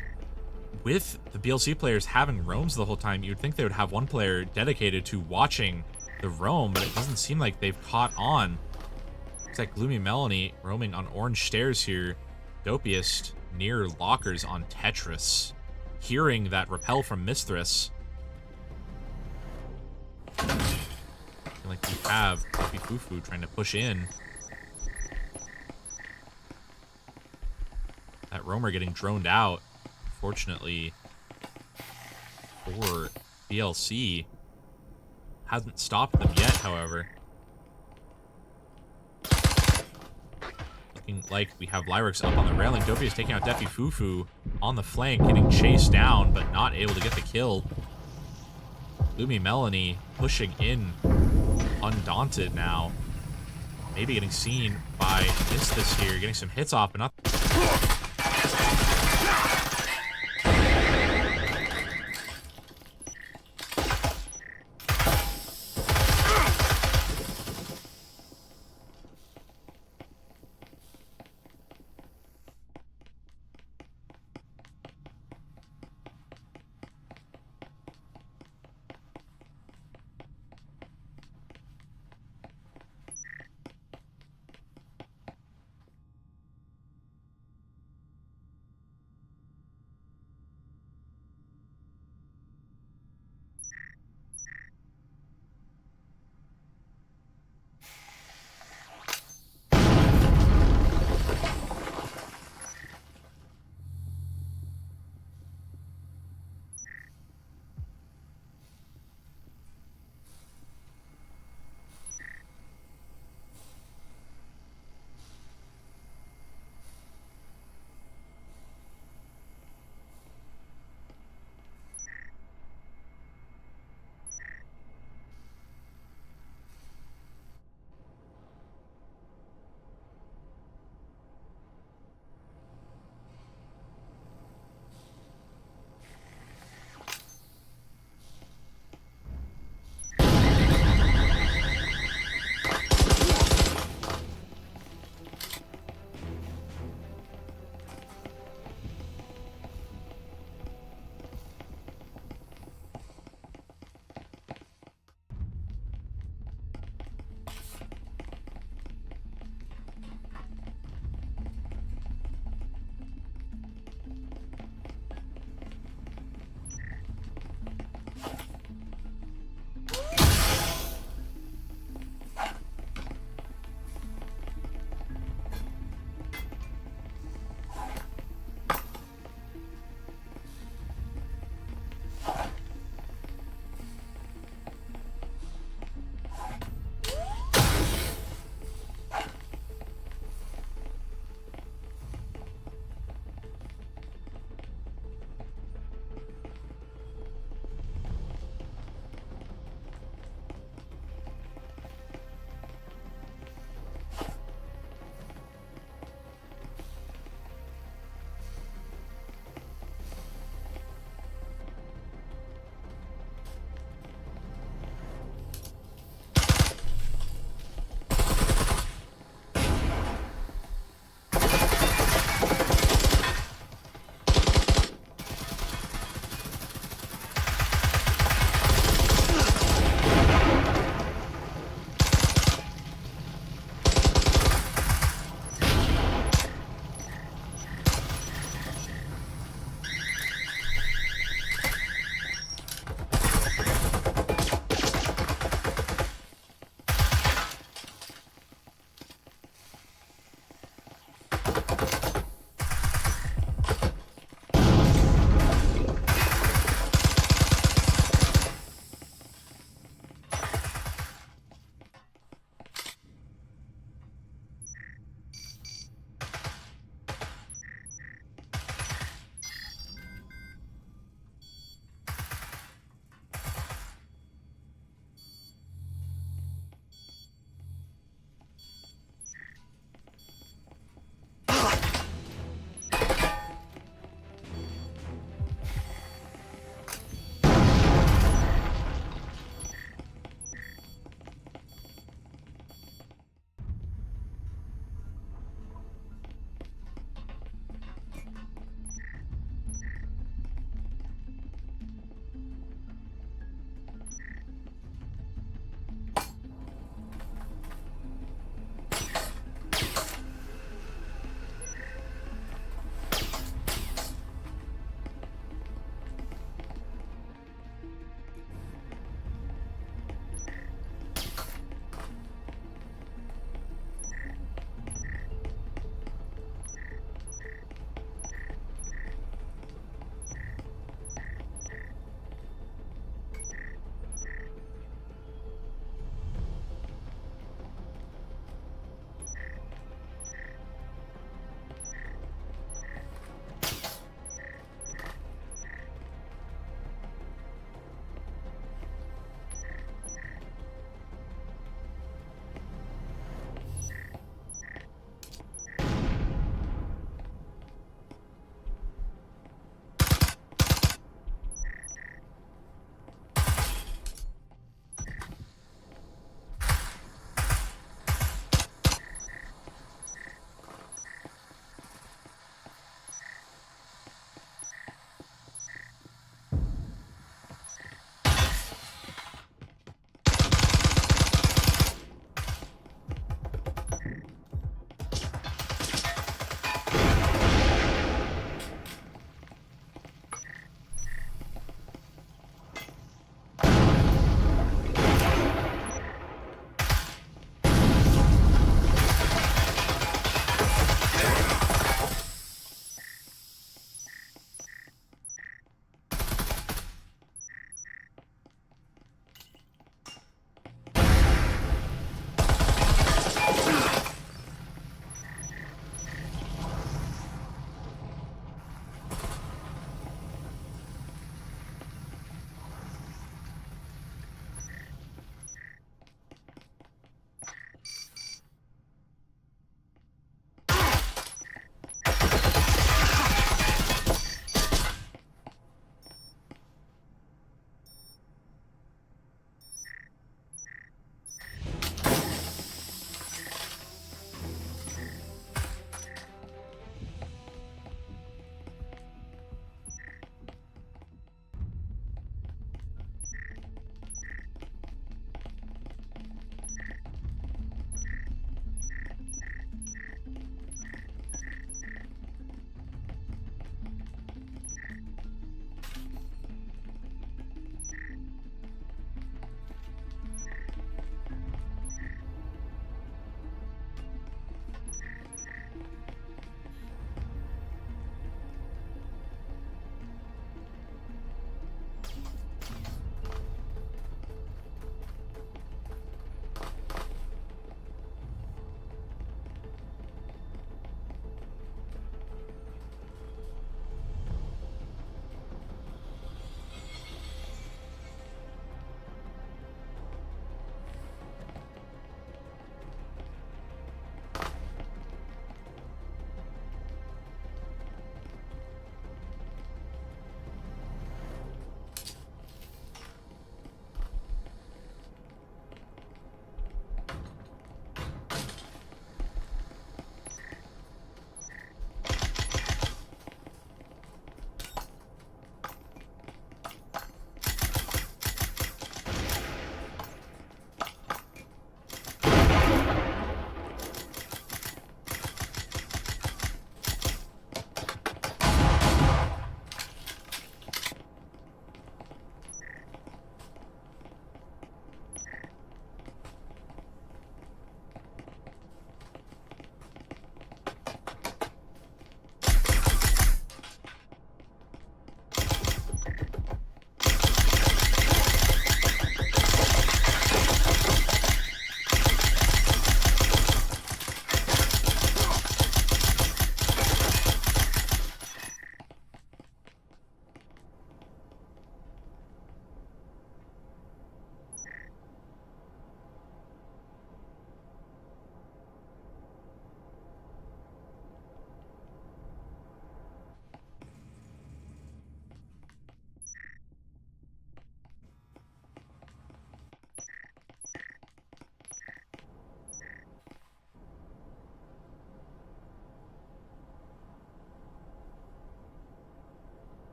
with the BLC players having roams the whole time, you'd think they would have one player dedicated to watching the roam, but it doesn't seem like they've caught on. Looks like Gloomy Melanie roaming on orange stairs here. Dopiest near lockers on Tetris, hearing that repel from Mistress. Like we have Defi Fufu trying to push in. That roamer getting droned out. Fortunately for BLC, hasn't stopped them yet, however. Looking like we have Lyrex up on the railing. Dopi is taking out Defi Fufu on the flank, getting chased down, but not able to get the kill. Gloomy Melanie pushing in, undaunted now. Maybe getting seen by Misthus here, getting some hits off, but not...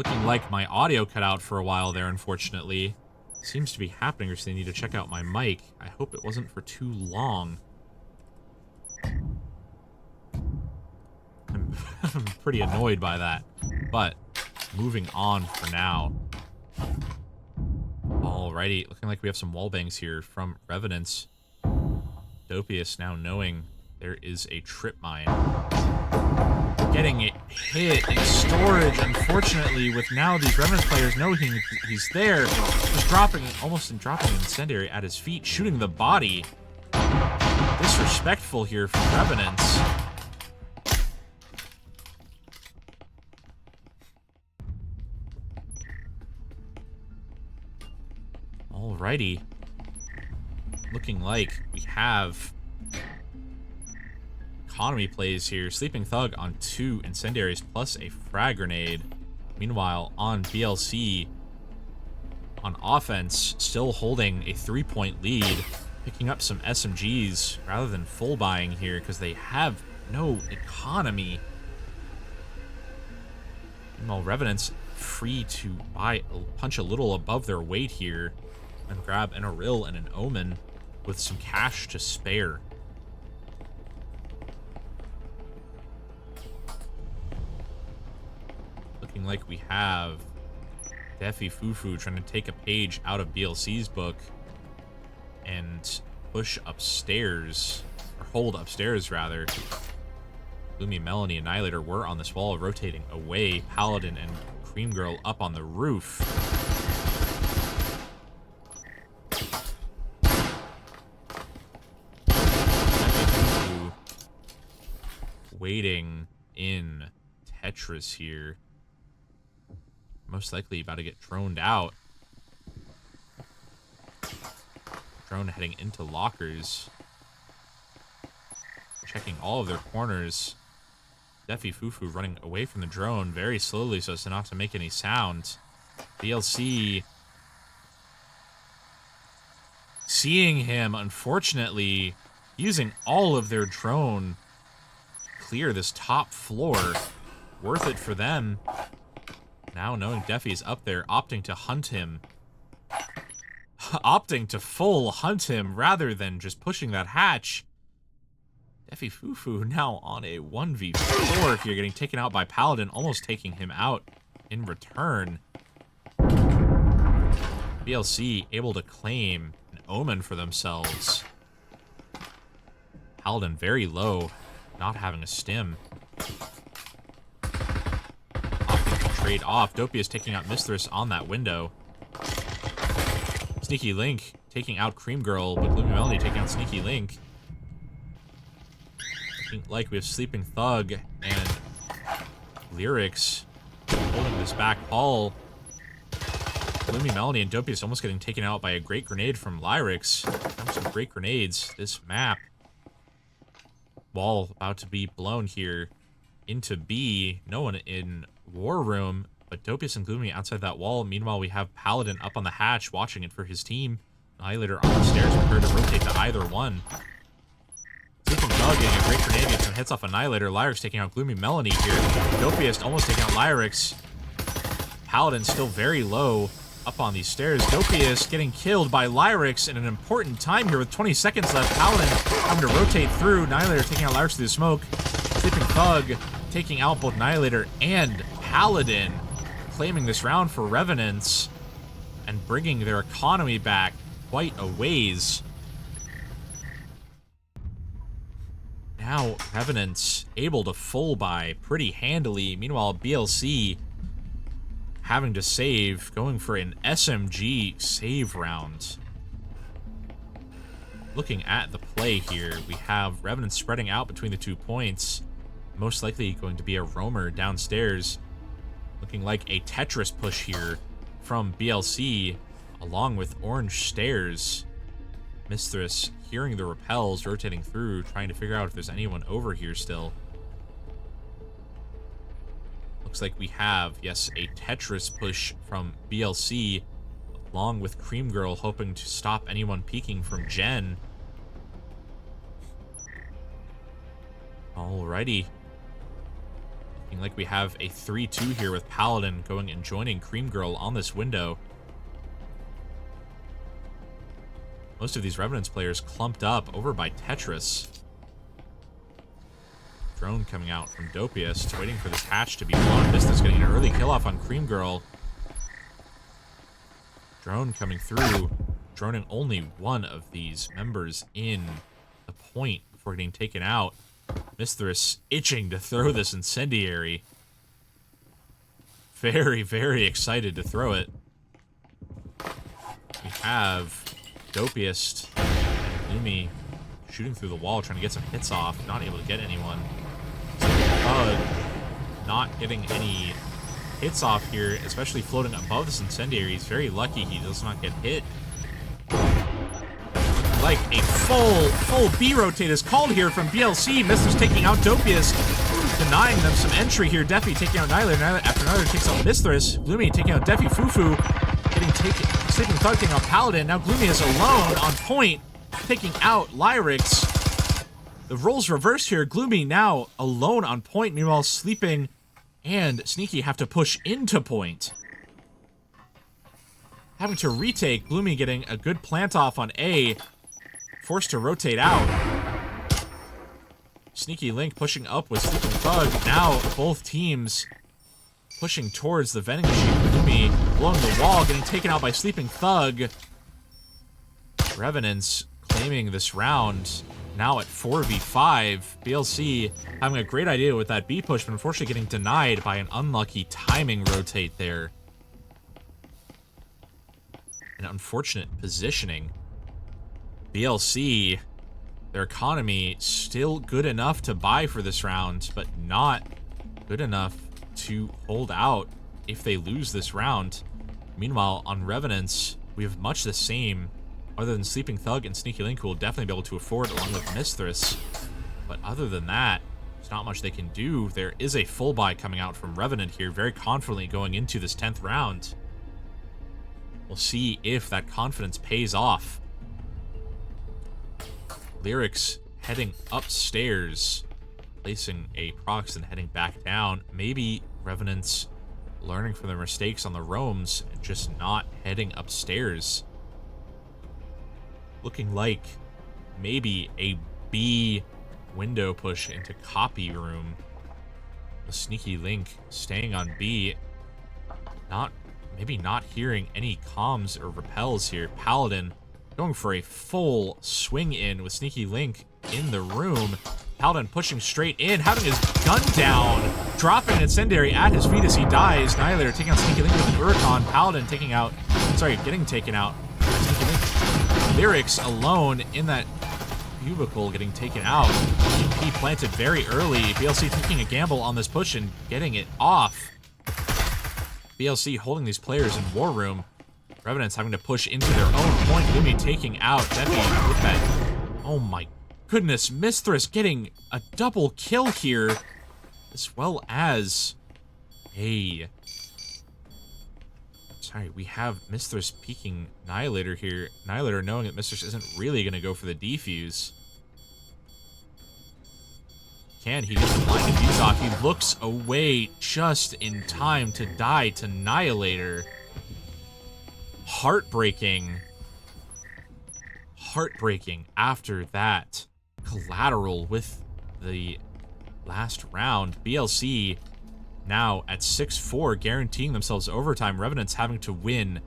Looking like my audio cut out for a while there, unfortunately. Seems to be happening, or so they need to check out my mic. I hope it wasn't for too long. I'm pretty annoyed by that. But, moving on for now. Alrighty, looking like we have some wall bangs here from Revenants. Dopius now knowing there is a trip mine. Getting it hit in storage, unfortunately, with now these Revenants players knowing he's there. Just dropping an incendiary at his feet, shooting the body. Disrespectful here from Revenants. Alrighty. Looking like we have economy plays here. Sleeping Thug on 2 incendiaries plus a frag grenade. Meanwhile, on BLC, on offense, still holding a 3-point lead, picking up some SMGs rather than full buying here because they have no economy. Meanwhile, Revenants free to punch a little above their weight here and grab an Aril and an Omen with some cash to spare. Looking like we have Defi Fufu trying to take a page out of BLC's book and push upstairs, or hold upstairs rather. Gloomy Melanie and Annihilator were on this wall, rotating away. Paladin and Cream Girl up on the roof. Waiting in Tetris here. Most likely about to get droned out. Drone heading into lockers. Checking all of their corners. Defi Fufu running away from the drone very slowly so as not to make any sound. BLC seeing him, unfortunately, using all of their drone to clear this top floor. Worth it for them. Now knowing Defi's up there, opting to hunt him. Opting to full hunt him rather than just pushing that hatch. Defi Fufu now on a 1v4 here, getting taken out by Paladin, almost taking him out in return. BLC able to claim an Omen for themselves. Paladin very low, not having a stim. Opting to trade off. Dopius taking out Mistress on that window. Sneaky Link taking out Cream Girl, but Gloomy Melody taking out Sneaky Link. Looking like we have Sleeping Thug and Lyrics holding this back hall. Gloomy Melody and Dopius almost getting taken out by a great grenade from Lyrics. Some great grenades. This map. Wall about to be blown here into B. No one in War Room, but Dopius and Gloomy outside that wall. Meanwhile, we have Paladin up on the hatch watching it for his team. Annihilator on the stairs prepared to rotate to either one. Sleeping Thug getting a great grenade, gets some hits off Annihilator. Lyrics taking out Gloomy Melanie here. Dopius almost taking out Lyrics. Paladin still very low up on these stairs. Dopius getting killed by Lyrics in an important time here with 20 seconds left. Paladin having to rotate through. Annihilator taking out Lyrics through the smoke. Sleeping Thug taking out both Annihilator and Paladin, claiming this round for Revenants and bringing their economy back quite a ways. Now Revenants able to full buy pretty handily. Meanwhile, BLC having to save, going for an SMG save round. Looking at the play here, we have Revenants spreading out between the 2 points. Most likely going to be a roamer downstairs. Looking like a Tetris push here from BLC, along with Orange Stairs. Mistress hearing the repels, rotating through, trying to figure out if there's anyone over here still. Looks like we have, yes, a Tetris push from BLC, along with Cream Girl hoping to stop anyone peeking from Jen. Alrighty. Looking Looking like we have a 3-2 here with Paladin going and joining Cream Girl on this window. Most of these Revenants players clumped up over by Tetris. Drone coming out from Dopiest, waiting for this hatch to be blown. Mistress getting an early kill off on Cream Girl. Drone coming through, droning only one of these members in the point before getting taken out. Mistress itching to throw this incendiary. Very, very excited to throw it. We have Dopiest and Gloomy shooting through the wall, trying to get some hits off, not able to get anyone. Bug not getting any hits off here, especially floating above this incendiary. He's very lucky he does not get hit. Like a full B rotate is called here from BLC. Mistress taking out Dopiest, denying them some entry here. Defi taking out Nylator. After Nylator takes out Mistress. Gloomy taking out Defi. Fufu getting taken. Sleeping Thug taking out Paladin. Now Gloomy is alone on point, taking out Lyrics. The roles reversed here. Gloomy now alone on point. Meanwhile, Sleeping and Sneaky have to push into point. Having to retake. Gloomy getting a good plant off on A. Forced to rotate out. Sneaky Link pushing up with Sleeping Thug. Now both teams pushing towards the vending machine. Gloomy blowing the wall, getting taken out by Sleeping Thug. Revenants claiming this round. Now at 4v5. BLC having a great idea with that B push, but unfortunately getting denied by an unlucky timing rotate there. An unfortunate positioning. BLC, their economy still good enough to buy for this round, but not good enough to hold out if they lose this round. Meanwhile, on Revenants, we have much the same, other than Sleeping Thug and Sneaky Link, who will definitely be able to afford along with Mistress. But other than that, there's not much they can do. There is a full buy coming out from Revenant here, very confidently going into this 10th round. We'll see if that confidence pays off. Lyrics heading upstairs, placing a prox and heading back down. Maybe Revenants learning from their mistakes on the roams and just not heading upstairs. Looking like maybe a B window push into copy room. The Sneaky Link staying on B. Maybe not hearing any comms or repels here. Paladin going for a full swing in with Sneaky Link in the room. Paladin pushing straight in, having his gun down, dropping an incendiary at his feet as he dies. Nylator taking out Sneaky Link with an Huracan. Paladin getting taken out. Sneaky Link. Lyrics alone in that cubicle getting taken out. TP planted very early. BLC taking a gamble on this push and getting it off. BLC holding these players in War Room. Revenants having to push into their own point. Gloomy taking out Defi with that. Oh my goodness. Mistress getting a double kill here, as well as a... Sorry, we have Mistress peeking Annihilator here. Annihilator knowing that Mistress isn't really going to go for the defuse. Can he get the blind defuse off? He looks away just in time to die to Annihilator. Heartbreaking. Heartbreaking after that collateral with the last round. BLC now at 6-4, guaranteeing themselves overtime. Revenants having to win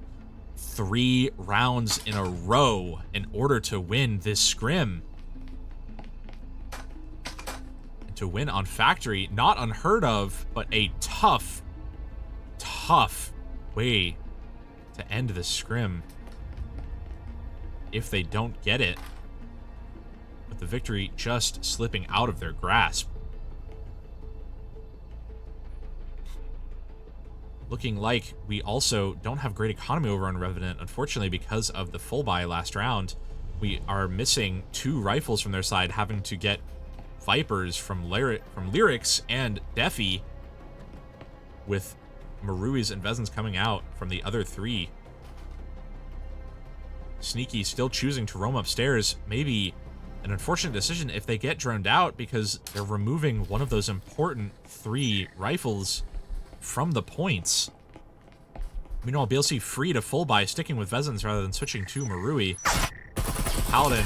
3 rounds in a row in order to win this scrim. And to win on Factory, not unheard of, but a tough way to end the scrim if they don't get it, with the victory just slipping out of their grasp. Looking like we also don't have great economy over on Revenant, unfortunately, because of the full buy last round. We are missing 2 rifles from their side, having to get Vipers from Lyrics and Defi, with Marui's and Vezins coming out from the other 3. Sneaky still choosing to roam upstairs. Maybe an unfortunate decision if they get droned out because they're removing one of those important 3 rifles from the points. Meanwhile, BLC free to full buy, sticking with Vezins rather than switching to Marui. Paladin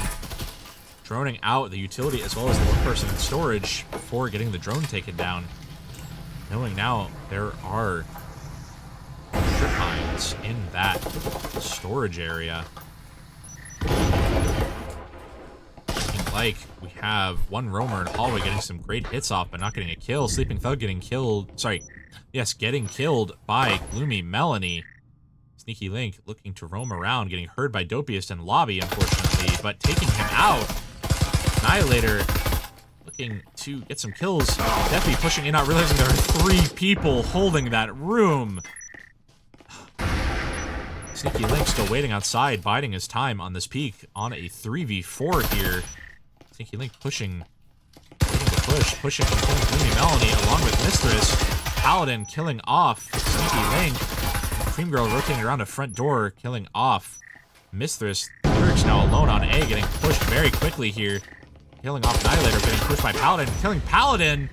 droning out the utility as well as the 1 person in storage before getting the drone taken down. Knowing now there are trip mines in that storage area. Looking like we have 1 roamer in hallway getting some great hits off but not getting a kill. Sleeping Thug getting killed. Sorry. Yes, getting killed by Gloomy Melanie. Sneaky Link looking to roam around, getting heard by Dopiest in lobby, unfortunately, but taking him out. Annihilator looking to get some kills. Defi pushing in, not realizing there are 3 people holding that room. Sneaky Link still waiting outside, biding his time on this peak on a 3v4 here. Sneaky Link pushing, waiting to pushing and killing Gloomy Melanie along with Mistress. Paladin killing off Sneaky Link. Cream Girl rotating around a front door, killing off Mistress. Lyrics now alone on A, getting pushed very quickly here. Killing off Annihilator, getting pushed by Paladin, killing Paladin.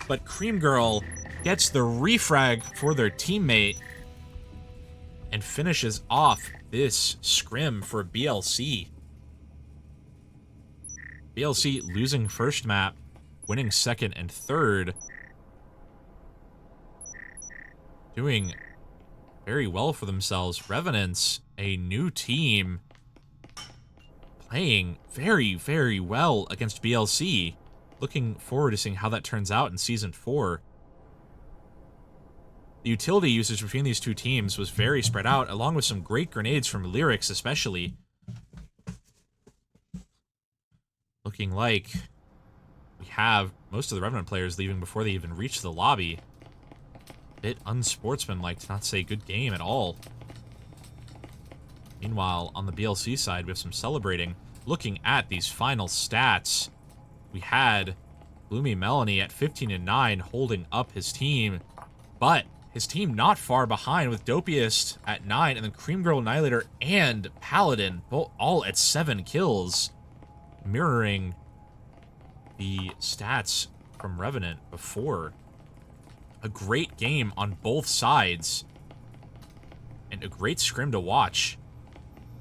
But Cream Girl gets the refrag for their teammate and finishes off this scrim for BLC. BLC losing first map, winning second and third. Doing very well for themselves. Revenants, a new team, playing very, very well against BLC. Looking forward to seeing how that turns out in Season 4. The utility usage between these 2 teams was very spread out, along with some great grenades from Lyrics especially. Looking like we have most of the Revenant players leaving before they even reach the lobby. Bit unsportsmanlike to not say good game at all. Meanwhile, on the BLC side, we have some celebrating. Looking at these final stats, we had Gloomy Melanie at 15-9 holding up his team, but his team not far behind with Dopiest at 9, and then Cream Girl, Annihilator, and Paladin both all at 7 kills, mirroring the stats from Revenant before. A great game on both sides, and a great scrim to watch.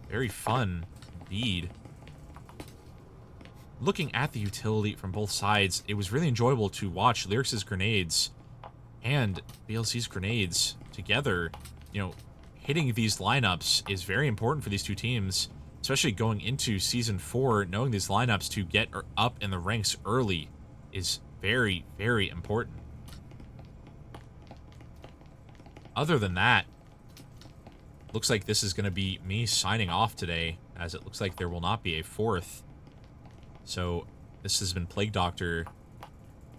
Very fun indeed. Looking at the utility from both sides, it was really enjoyable to watch Lyrics' grenades and BLC's grenades together. You know, hitting these lineups is very important for these 2 teams, especially going into Season 4. Knowing these lineups to get up in the ranks early is very, very important. Other than that, looks like this is going to be me signing off today, as it looks like there will not be a 4th. So, this has been Plague Doctor.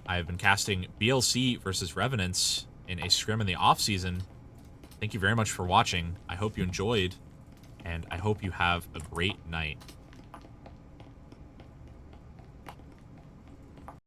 I have been casting BLC versus Revenants in a scrim in the off-season. Thank you very much for watching. I hope you enjoyed, and I hope you have a great night.